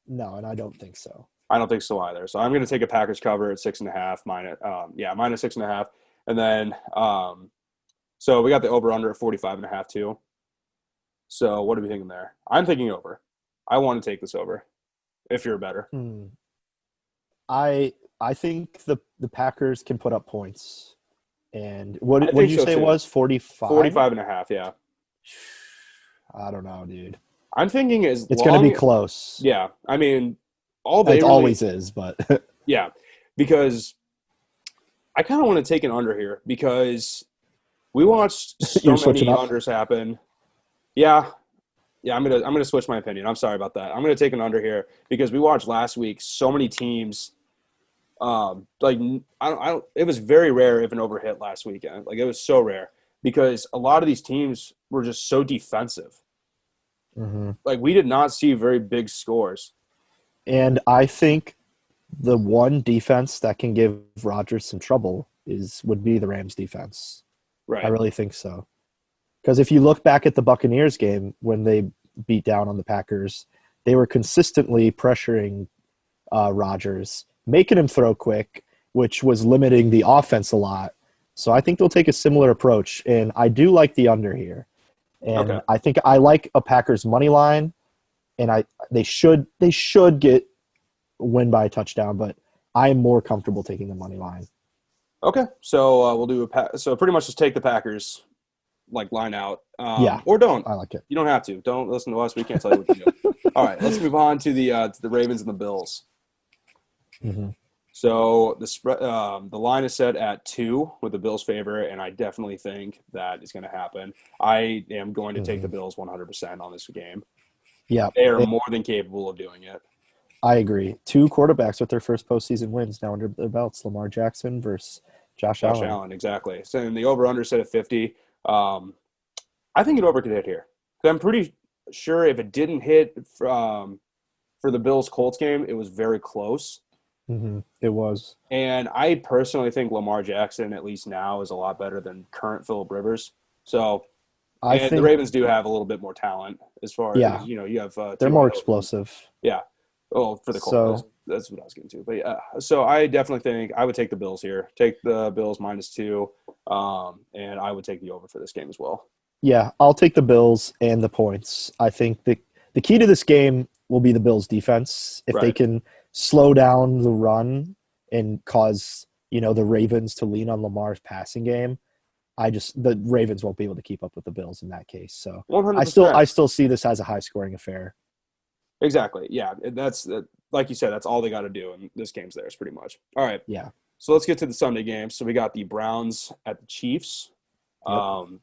No, and I don't think so. I don't think so either. So I'm going to take a Packers cover at 6.5, minus 6.5. And then, so we got the over-under at 45.5 too. So what are we thinking there? I'm thinking over. I want to take this over if you're better. I think the Packers can put up points. And what did you say it was? 45? 45.5, yeah. I don't know, dude. I'm thinking it's going to be close. Yeah. I mean, it always is, but yeah, because I kind of want to take an under here because we watched so many unders happen. Yeah, I'm gonna switch my opinion. I'm sorry about that. I'm gonna take an under here because we watched last week so many teams. It was very rare if an over hit last weekend. Like it was so rare because a lot of these teams were just so defensive. Like we did not see very big scores. And I think the one defense that can give Rodgers some trouble would be the Rams defense. Right. I really think so. Because if you look back at the Buccaneers game when they beat down on the Packers, they were consistently pressuring Rodgers, making him throw quick, which was limiting the offense a lot. So I think they'll take a similar approach, and I do like the under here. And I think I like a Packers money line, and they should win by a touchdown, but I am more comfortable taking the money line. Okay, so we'll do so pretty much just take the Packers line out. Or don't. I like it. You don't have to. Don't listen to us. We can't tell you what to do. All right, let's move on to the Ravens and the Bills. So the spread, the line is set at 2 with the Bills' favor, and I definitely think that is going to happen. I am going to take the Bills 100% on this game. Yeah, they are more than capable of doing it. I agree. 2 quarterbacks with their first postseason wins now under their belts: Lamar Jackson versus Josh Allen. Exactly. So in the over/under set at 50. I think an over could hit here. I'm pretty sure if it didn't hit for the Bills-Colts game, it was very close. It was. And I personally think Lamar Jackson, at least now, is a lot better than current Phillip Rivers. So I think the Ravens do have a little bit more talent as far as, you have they're more explosive. Yeah. Oh, for the Colts. So, that's what I was getting to. But yeah, so I definitely think I would take the Bills here. Take the Bills -2, and I would take the over for this game as well. Yeah, I'll take the Bills and the points. I think the key to this game will be the Bills' defense. If they can slow down the run and cause, the Ravens to lean on Lamar's passing game, the Ravens won't be able to keep up with the Bills in that case. So 100%. I still see this as a high-scoring affair. Exactly. Yeah, that's like you said. That's all they got to do, and this game's theirs pretty much. All right. Yeah. So let's get to the Sunday game. So we got the Browns at the Chiefs. Yep.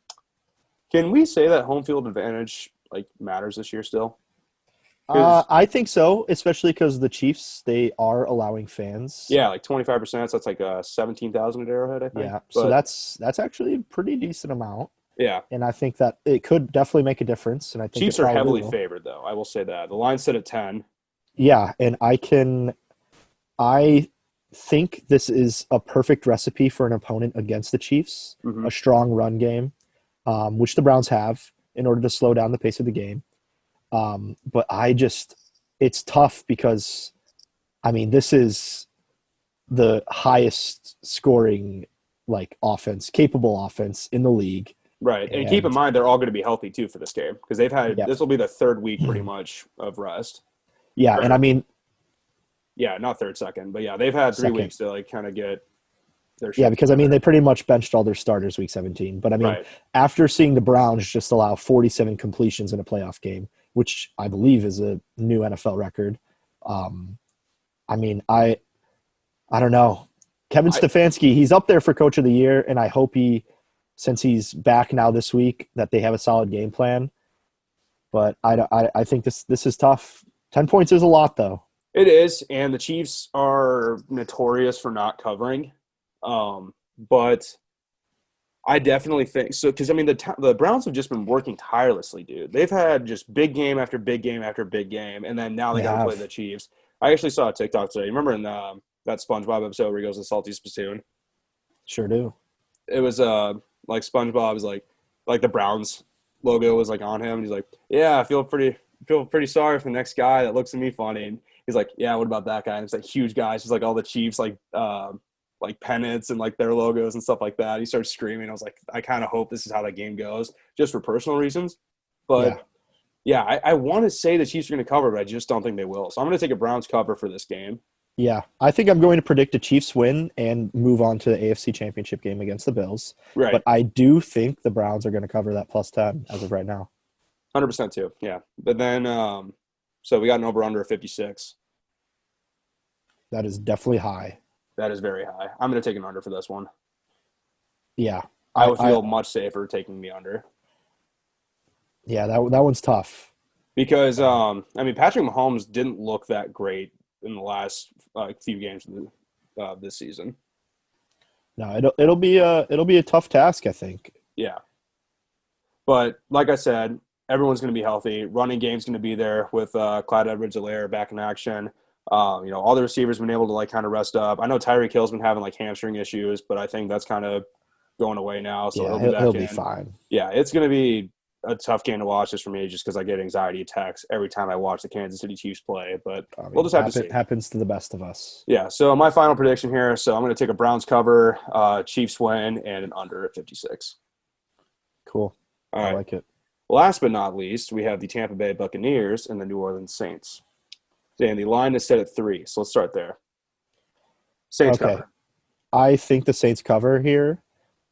Can we say that home field advantage matters this year still? I think so, especially because the Chiefs, they are allowing fans. Yeah, 25%. So that's 17,000 at Arrowhead, I think. Yeah, so that's actually a pretty decent amount. Yeah. And I think that it could definitely make a difference. And I think Chiefs are heavily favored, though. I will say that. The line's set at 10. Yeah, and I think this is a perfect recipe for an opponent against the Chiefs, a strong run game. which the Browns have in order to slow down the pace of the game. But it's tough because, I mean, this is the highest scoring capable offense in the league. Right. And keep in And mind, they're all going to be healthy too for this game because yep. this will be the third week pretty much of rest. Yeah. And I mean, yeah, not third, second, but yeah, they've had 3 weeks to like kind of get their shit because I together. mean, they pretty much benched all their starters week 17. But I mean, Right. after seeing the Browns just allow 47 completions in a playoff game, which I believe is a new NFL record, I mean, I don't know. Kevin Stefanski, he's up there for coach of the year, and I hope since he's back now this week, that they have a solid game plan. But I think this is tough. 10 points is a lot, though. It is, and the Chiefs are notorious for not covering. But I definitely think so because I mean the Browns have just been working tirelessly, dude. They've had just big game after big game after big game, and then now they got to play the Chiefs. I actually saw a TikTok today. You remember in that SpongeBob episode where he goes to Salty Spittoon? Sure do. It was like SpongeBob was like the Browns logo was like on him, and he's like, "Yeah, I feel pretty sorry for the next guy that looks at me funny." And he's like, "Yeah, what about that guy?" And it's like huge guys, just like all the Chiefs, like pennants and like their logos and stuff like that. He starts screaming. I was like, I kind of hope this is how that game goes, just for personal reasons. But yeah, I want to say the Chiefs are going to cover, but I just don't think they will. So I'm going to take a Browns cover for this game. Yeah, I think I'm going to predict a Chiefs win and move on to the AFC Championship game against the Bills. Right. But I do think the Browns are going to cover that plus 10 as of right now. 100% too. Yeah. But then, so we got an over-under of 56. That is definitely high. That is very high. I'm going to take an under for this one. Yeah. I would feel much safer taking the under. Yeah, that one's tough. Because, I mean, Patrick Mahomes didn't look that great in the last few games of this season. No, it'll be a tough task, I think. Yeah. But like I said, everyone's going to be healthy. Running game's going to be there with Clyde Edwards-Helaire back in action. All the receivers have been able to like kind of rest up. I know Tyreek Hill's been having like hamstring issues, but I think that's kind of going away now. So he'll be fine. Yeah, it's going to be a tough game to watch just for me, just because I get anxiety attacks every time I watch the Kansas City Chiefs play. But we'll just have to see. It happens to the best of us. Yeah. So my final prediction here. So I'm going to take a Browns cover, Chiefs win, and an under at 56. Cool. All right. I like it. Last but not least, we have the Tampa Bay Buccaneers and the New Orleans Saints. And the line is set at 3. So let's start there. Saints cover. I think the Saints cover here,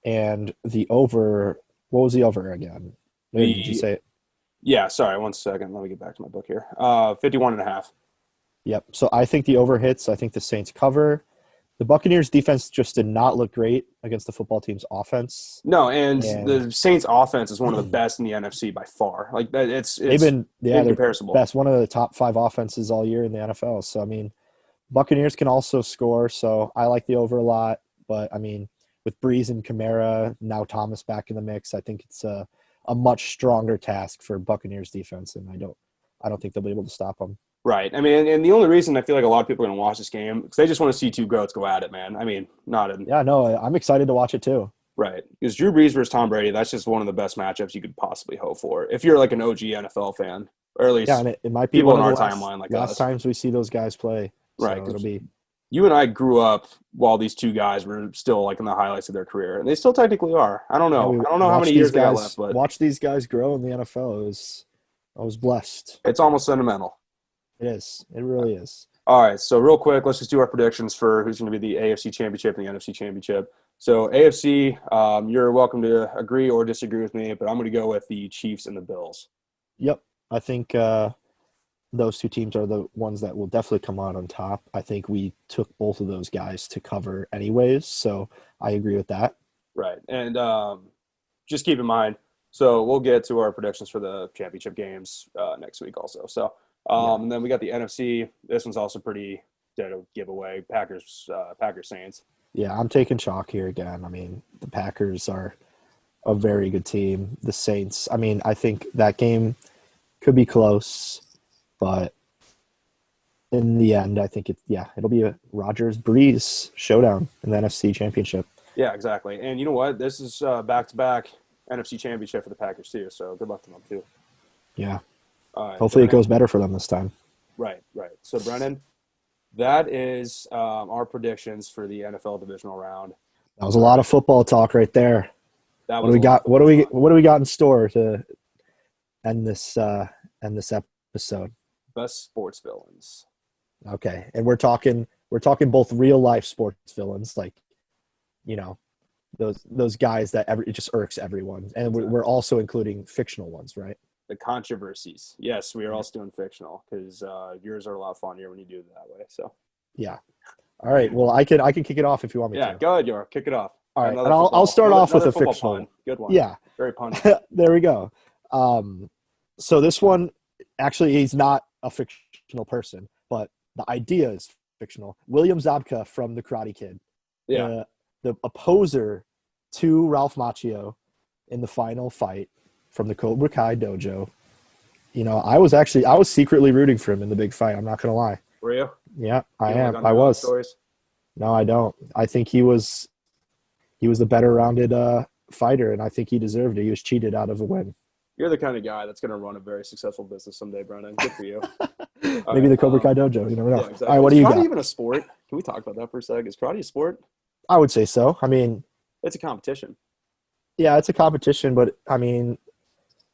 and the over. What was the over again? Did you say it? Yeah, sorry. 1 second. Let me get back to my book here. 51.5. Yep. So I think the over hits. I think the Saints cover. The Buccaneers defense just did not look great against the football team's offense. No, and the Saints offense is one of the best in the NFC by far. Like they've been incomparable. Best, one of the top 5 offenses all year in the NFL. So I mean, Buccaneers can also score. So I like the over a lot. But I mean, with Breeze and Kamara, now Thomas back in the mix, I think it's a much stronger task for Buccaneers defense, and I don't think they'll be able to stop them. Right. I mean, and the only reason I feel like a lot of people are going to watch this game because they just want to see two goats go at it, man. I mean, Yeah, no, I'm excited to watch it too. Right. Because Drew Brees versus Tom Brady, that's just one of the best matchups you could possibly hope for if you're like an OG NFL fan, or at least and it might be people one in our of the timeline like last us. times we see those guys play. Right. So it'll be. You and I grew up while these two guys were still like in the highlights of their career, and they still technically are. I don't know. I don't know how many years they got left, but watch these guys grow in the NFL. I was blessed. It's almost sentimental. It is. It really is. All right. So real quick, let's just do our predictions for who's going to be the AFC Championship and the NFC Championship. So AFC, you're welcome to agree or disagree with me, but I'm going to go with the Chiefs and the Bills. Yep. I think those two teams are the ones that will definitely come out on top. I think we took both of those guys to cover anyways, so I agree with that. Right. And just keep in mind, so we'll get to our predictions for the championship games next week also. So and then we got the NFC. This one's also pretty dead of giveaway. Packers Saints. Yeah, I'm taking chalk here again. I mean, the Packers are a very good team. The Saints, I mean, I think that game could be close, but in the end, I think it'll be a Rodgers-Breeze showdown in the NFC Championship. Yeah, exactly. And you know what? This is back-to-back NFC Championship for the Packers too. So good luck to them too. Yeah. All right, Hopefully it Brennan. goes better for them this time. Right. So Brennan, that is our predictions for the NFL divisional round. That was a lot of football talk right there. That What was do we a lot got? of fun. What do we got in store to end this episode? Best sports villains. Okay, and we're talking both real life sports villains, like those guys that it just irks everyone, and we're also including fictional ones, right? The controversies. Yes, we are also doing fictional because yours are a lot funnier when you do it that way. So yeah. All right. Well, I can kick it off if you want me yeah, to. go ahead, York. Kick it off. All right, Another and I'll start off with a football fictional. pun. Good one. Yeah. Very punny. There we go. So this one, actually, he's not a fictional person, but the idea is fictional. William Zabka from The Karate Kid. Yeah. The opposer to Ralph Macchio in the final fight from the Cobra Kai dojo. I was secretly rooting for him in the big fight. I'm not going to lie. Were you? Yeah, I You am. like I was. stories? No, I don't. I think he was the better rounded fighter, and I think he deserved it. He was cheated out of a win. You're the kind of guy that's going to run a very successful business someday, Brennan. Good for you. Maybe the Cobra Kai dojo. You never know. Yeah, exactly. All right, what do you got? Is karate even a sport? Can we talk about that for a sec? Is karate a sport? I would say so. I mean, It's a competition. yeah, it's a competition, but I mean,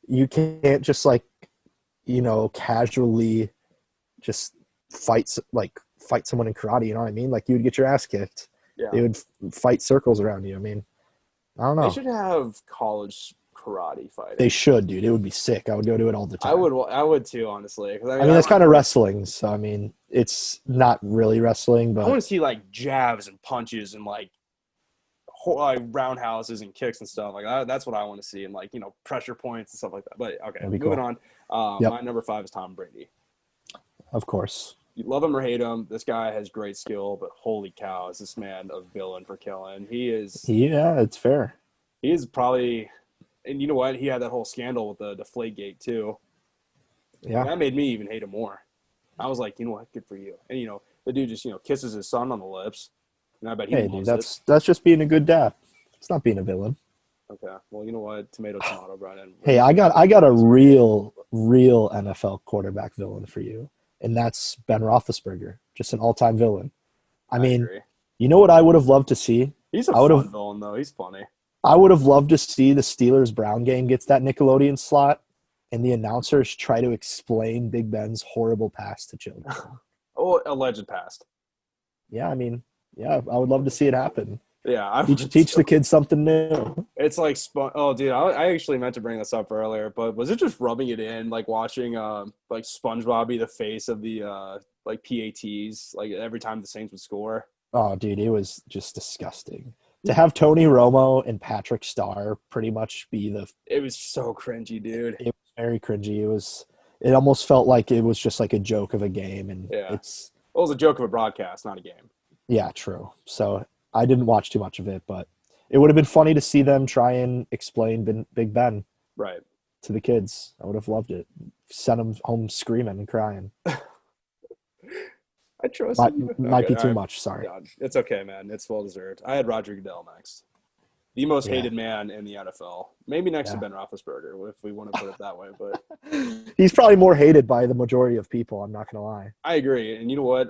you can't just casually just fight someone in karate. You know what I mean? Like, you would get your ass kicked. Yeah. They would fight circles around you. I mean, I don't know. They should have college karate fighting. They should, dude. It would be sick. I would go to it all the time. I would too, honestly. I mean, that's kind of wrestling. So, I mean, it's not really wrestling, but I want to see like jabs and punches and like roundhouses and kicks and stuff like that. That's what I want to see, and like pressure points and stuff like that. But okay, moving on. Yep. My number 5 is Tom Brady. Of course. You love him or hate him, this guy has great skill, but holy cow, is this man a villain for killing? He is. Yeah, it's fair. He is probably, and you know what? He had that whole scandal with the Deflategate too. Yeah, that made me even hate him more. I was like, you know what? Good for you. And the dude just kisses his son on the lips, and I bet he loves it. That's just being a good dad. It's not being a villain. Okay, well, you know what? Tomato, Brian. Hey, I got a real NFL quarterback villain for you, and that's Ben Roethlisberger, just an all-time villain. I mean, agree. You know what I would have loved to see? He's a fun villain, though. He's funny. I would have loved to see the Steelers-Brown game gets that Nickelodeon slot, and the announcers try to explain Big Ben's horrible pass to children. Oh, alleged pass. Yeah, I mean, yeah, I would love to see it happen. Yeah, teach the kids something new. It's like oh, dude, I actually meant to bring this up earlier, but was it just rubbing it in, like watching like SpongeBob be the face of the like PATs, like every time the Saints would score? Oh, dude, it was just disgusting. To have Tony Romo and Patrick Starr pretty much be it was so cringy, dude. It was very cringy. It almost felt like it was just like a joke of a game, and it was a joke of a broadcast, not a game. Yeah, true. So I didn't watch too much of it, but it would have been funny to see them try and explain Big Ben right to the kids. I would have loved it. Send them home screaming and crying. I trust you. Might be too much. Sorry. God, it's okay, man. It's well deserved. I had Roger Goodell next. The most hated man in the NFL. Maybe next to Ben Roethlisberger, if we want to put it that way. But he's probably more hated by the majority of people. I'm not going to lie. I agree. And you know what?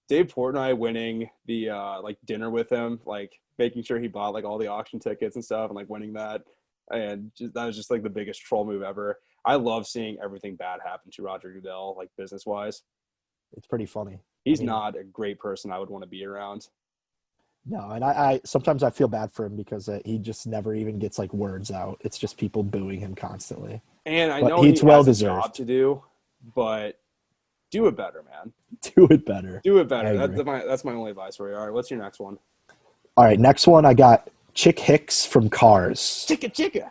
Dave Portnoy winning the like dinner with him, like making sure he bought like all the auction tickets and stuff, and like winning that, and that was just like the biggest troll move ever. I love seeing everything bad happen to Roger Goodell, like business wise. It's pretty funny. He's not a great person I would want to be around. No, and I sometimes I feel bad for him because he just never even gets like words out. It's just people booing him constantly. And I know he has a job to do, but do it better, man. Do it better. Do it better. That's my only advice for you. All right, what's your next one? All right, next one I got Chick Hicks from Cars. Chicka.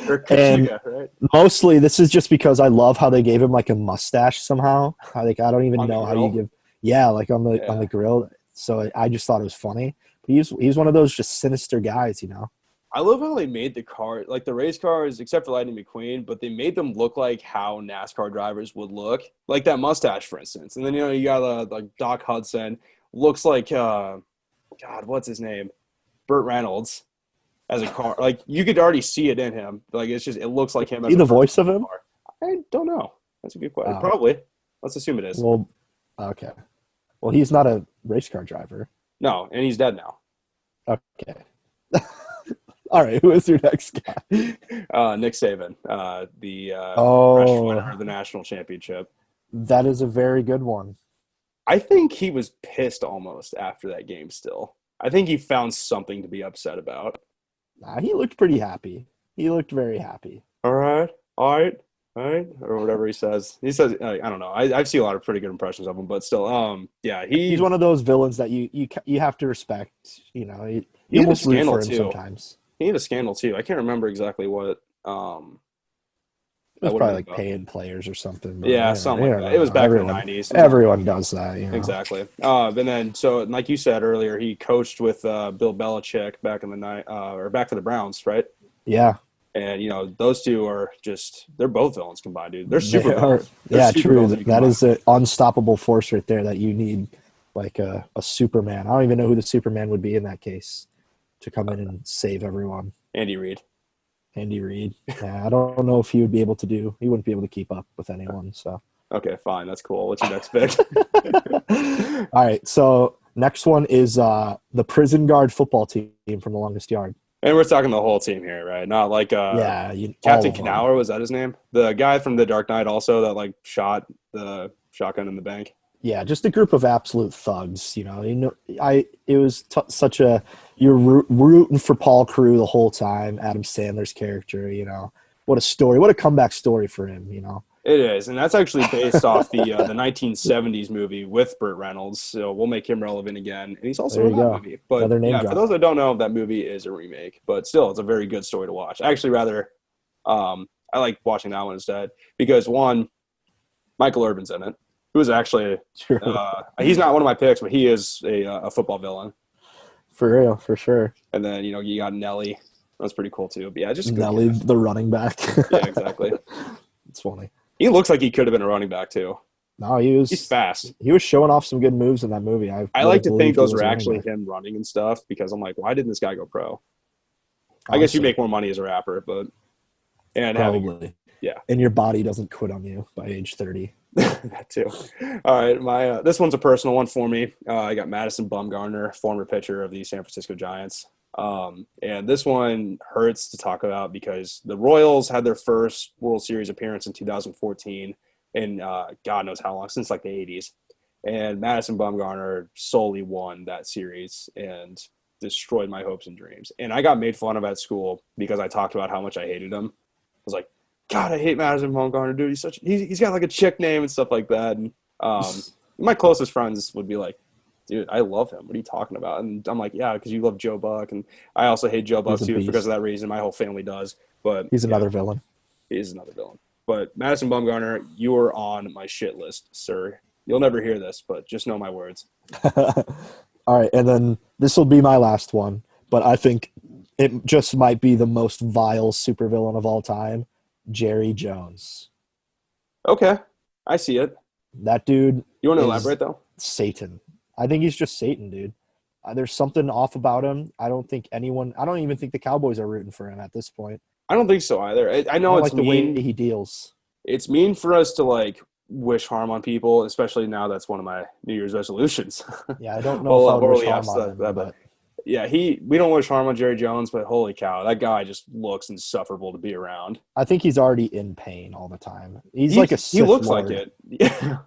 Or Chicka, right? Mostly this is just because I love how they gave him like a mustache somehow. Like I don't even know how you give like on the grill. So I just thought it was funny. But he's one of those just sinister guys, you know. I love how they made the car, like the race cars, except for Lightning McQueen, but they made them look like how NASCAR drivers would look, like that mustache, for instance. And then you got like Doc Hudson, looks like God, what's his name, Burt Reynolds. as a car. Like you could already see it in him. Like it looks like him as He a the person voice of in a him? car. I don't know. That's a good question. Oh, Probably. Let's assume it is. well, okay. Well, he's not a race car driver. No, and he's dead now. Okay. All right. Who is your next guy? Nick Saban, the fresh winner of Oh, the national championship. that is a very good one. I think he was pissed almost after that game still. I think he found something to be upset about. Nah, he looked pretty happy. He looked very happy. All right, or whatever he says. He says, I don't know. I've seen a lot of pretty good impressions of him, but still, yeah, He's one of those villains that you have to respect. You know, he you had a almost root scandal for him too. sometimes. He had a scandal too. I can't remember exactly what. It was that would probably have like been about. paying players or something. But Yeah, you know, something you like don't that. It was know. back in the Everyone, 90s. everyone does that. You know, Exactly. And then, so like you said earlier, he coached with Bill Belichick back in the night, or back for the Browns, right? yeah, And those two are just—they're both villains combined, dude. They're they super are. villains. They're Yeah, super true. villains when you That combine is an unstoppable force right there that you need, like a Superman. I don't even know who the Superman would be in that case to come in and save everyone. Andy Reid. Andy Reid. Yeah, I don't know if he would be able to do. He wouldn't be able to keep up with anyone. So. Okay, fine. That's cool. What's your next pick? All right. So next one is the prison guard football team from The Longest Yard. And we're talking the whole team here, right? Not like Yeah, all Captain of them. Knauer, was that his name? The guy from The Dark Knight also that like shot the shotgun in the bank. Yeah, just a group of absolute thugs. It was such a you're rooting for Paul Crewe the whole time. Adam Sandler's character. What a story! What a comeback story for him. It is, and that's actually based off the 1970s movie with Burt Reynolds. So we'll make him relevant again, and he's also There in you that go. movie. But Another name yeah, for drop. those that don't know, that movie is a remake, but still, it's a very good story to watch. Actually, rather, I like watching that one instead because one, Michael Irvin's in it, who is actually True. he's not one of my picks, but he is a football villain. For real, for sure. And then you got Nelly. That's pretty cool too. But yeah, just a good Nelly, cast. the running back. Yeah, exactly. It's funny. He looks like he could have been a running back too. No, He's fast. He was showing off some good moves in that movie. I like to think those are actually him running and stuff because I'm like, why didn't this guy go pro? I guess you make more money as a rapper, but probably. Yeah. And your body doesn't quit on you by age 30. That too. All right, my this one's a personal one for me. I got Madison Bumgarner, former pitcher of the San Francisco Giants. And this one hurts to talk about because the Royals had their first World Series appearance in 2014 and God knows how long, since like the 80s. And Madison Bumgarner solely won that series and destroyed my hopes and dreams. And I got made fun of at school because I talked about how much I hated him. I was like, God, I hate Madison Bumgarner, dude. He's got like a chick name and stuff like that. And my closest friends would be like, dude, I love him. What are you talking about? And I'm like, yeah, because you love Joe Buck. And I also hate Joe Buck too because of that reason. My whole family does. But he's another villain. He is another villain. But Madison Bumgarner, you are on my shit list, sir. You'll never hear this, but just know my words. All right, and then this will be my last one, but I think it just might be the most vile supervillain of all time, Jerry Jones. Okay, I see it. That dude. You want to elaborate though? Satan. I think he's just Satan, dude. There's something off about him. I don't even think the Cowboys are rooting for him at this point. I don't think so either. I know it's like the mean. way he deals. It's mean for us to like wish harm on people, especially now that's one of my New Year's resolutions. Yeah, I don't know if I would wish harm on him, but yeah, we don't wish harm on Jerry Jones, but holy cow, that guy just looks insufferable to be around. I think he's already in pain all the time. He's like a Sith he looks Lord. like it. Yeah.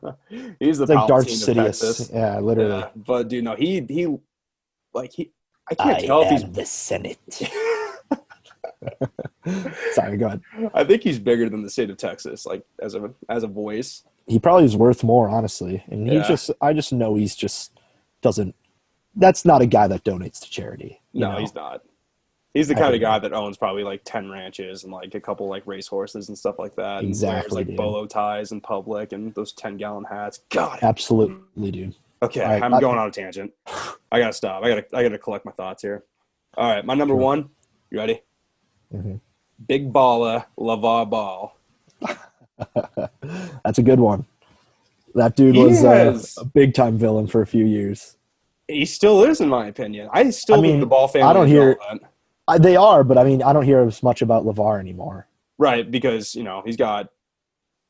He's the like Darth Palpatine of Sidious. Texas. Yeah, literally. Yeah, but dude, no, I can't tell if he's the Senate. Sorry, go ahead. I think he's bigger than the state of Texas, like as a voice. He probably is worth more, honestly. And I just know he's just doesn't. That's not a guy that donates to charity. No, he's not. He's the kind of guy that owns probably like 10 ranches and like a couple like racehorses and stuff like that. Exactly. And wears like bolo ties in public and those 10-gallon hats. God. Absolutely, dude. Okay, right, I'm going on a tangent. I gotta stop. I gotta collect my thoughts here. All right, my number one. You ready? Mm-hmm. Big Baller LeVar Ball. That's a good one. That dude was a big time villain for a few years. He still is, in my opinion. I think the Ball family. They are, but I mean, I don't hear as much about LeVar anymore. Right, because he's got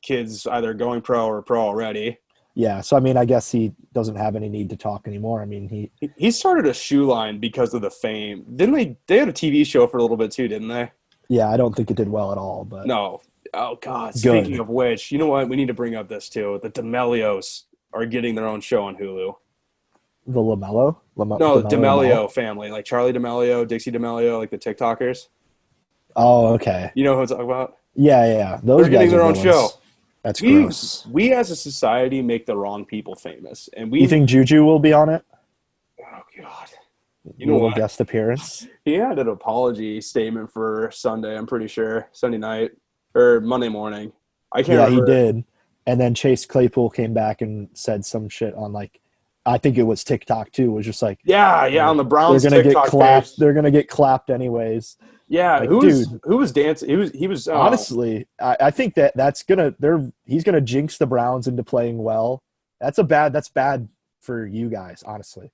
kids either going pro or pro already. Yeah, so I mean, I guess he doesn't have any need to talk anymore. I mean, He started a shoe line because of the fame. Didn't they? They had a TV show for a little bit too, didn't they? yeah, I don't think it did well at all, but No. Oh God. Speaking good. of which, you know what? We need to bring up this too. The D'Amelios are getting their own show on Hulu. The Lamello, No, the Lamello Mall. D'Amelio family, like Charlie D'Amelio, Dixie D'Amelio, like the TikTokers. Oh, okay. You know who I'm talking about? Yeah, yeah. They're Those getting guys are their own show. villains. That's We gross. we as a society make the wrong people famous, and You think Juju will be on it? oh God, you know Little what? guest appearance. He had an apology statement for Sunday. I'm pretty sure Sunday night or Monday morning. I can't Yeah, he remember. did. And then Chase Claypool came back and said some shit on like, I think it was TikTok too. Was just like, Yeah, yeah, on the they're Browns gonna get TikTok page. clapped. They're gonna get clapped anyways. Yeah, Like, dude, who was dancing? He was honestly, I think that's gonna he's gonna jinx the Browns into playing well. That's bad for you guys, honestly.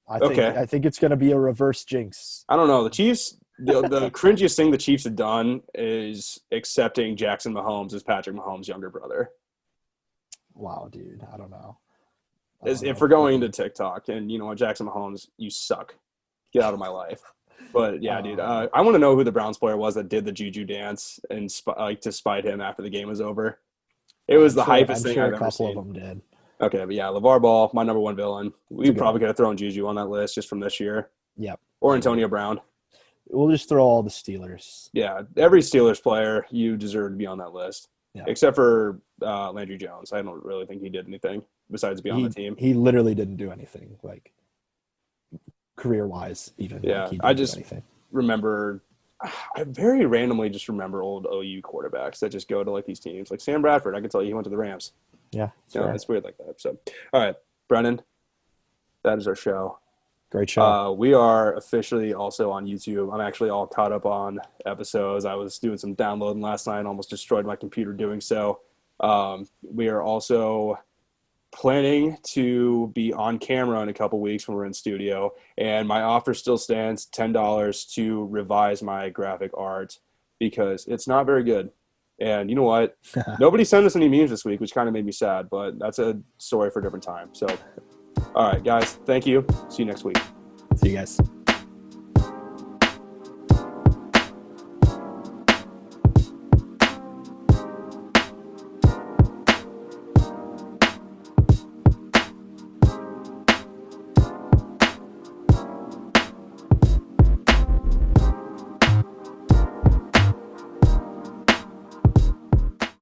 okay. I think it's gonna be a reverse jinx. I don't know. The Chiefs. The cringiest thing the Chiefs have done is accepting Jackson Mahomes as Patrick Mahomes' younger brother. Wow, dude, I don't know. If we're going into TikTok, and you know what, Jackson Mahomes, you suck. Get out of my life. But yeah, dude, I want to know who the Browns player was that did the Juju dance and like to spite him after the game was over. It was the hypest thing I've ever seen. A couple of them did. Okay, but yeah, LeVar Ball, my number one villain. We That's a good probably one. could have thrown Juju on that list just from this year, Yep. or Antonio Brown. We'll just throw all the Steelers. Yeah, every Steelers player, you deserve to be on that list, Yeah. except for Landry Jones. I don't really think he did anything besides be on the team. He literally didn't do anything, like career wise, even. Yeah, Like, he I didn't just do anything. remember. I very randomly just remember old OU quarterbacks that just go to like these teams, like Sam Bradford. I can tell you he went to the Rams. Yeah, It's weird like that. So, all right, Brennan, that is our show. great show. We are officially also on YouTube. I'm actually all caught up on episodes. I was doing some downloading last night, almost destroyed my computer doing so. We are also planning to be on camera in a couple weeks when we're in studio, and my offer still stands, $10 to revise my graphic art because it's not very good. And you know what? Nobody sent us any memes this week, which kind of made me sad, but that's a story for a different time. So, all right, guys, thank you. See you next week. See you guys.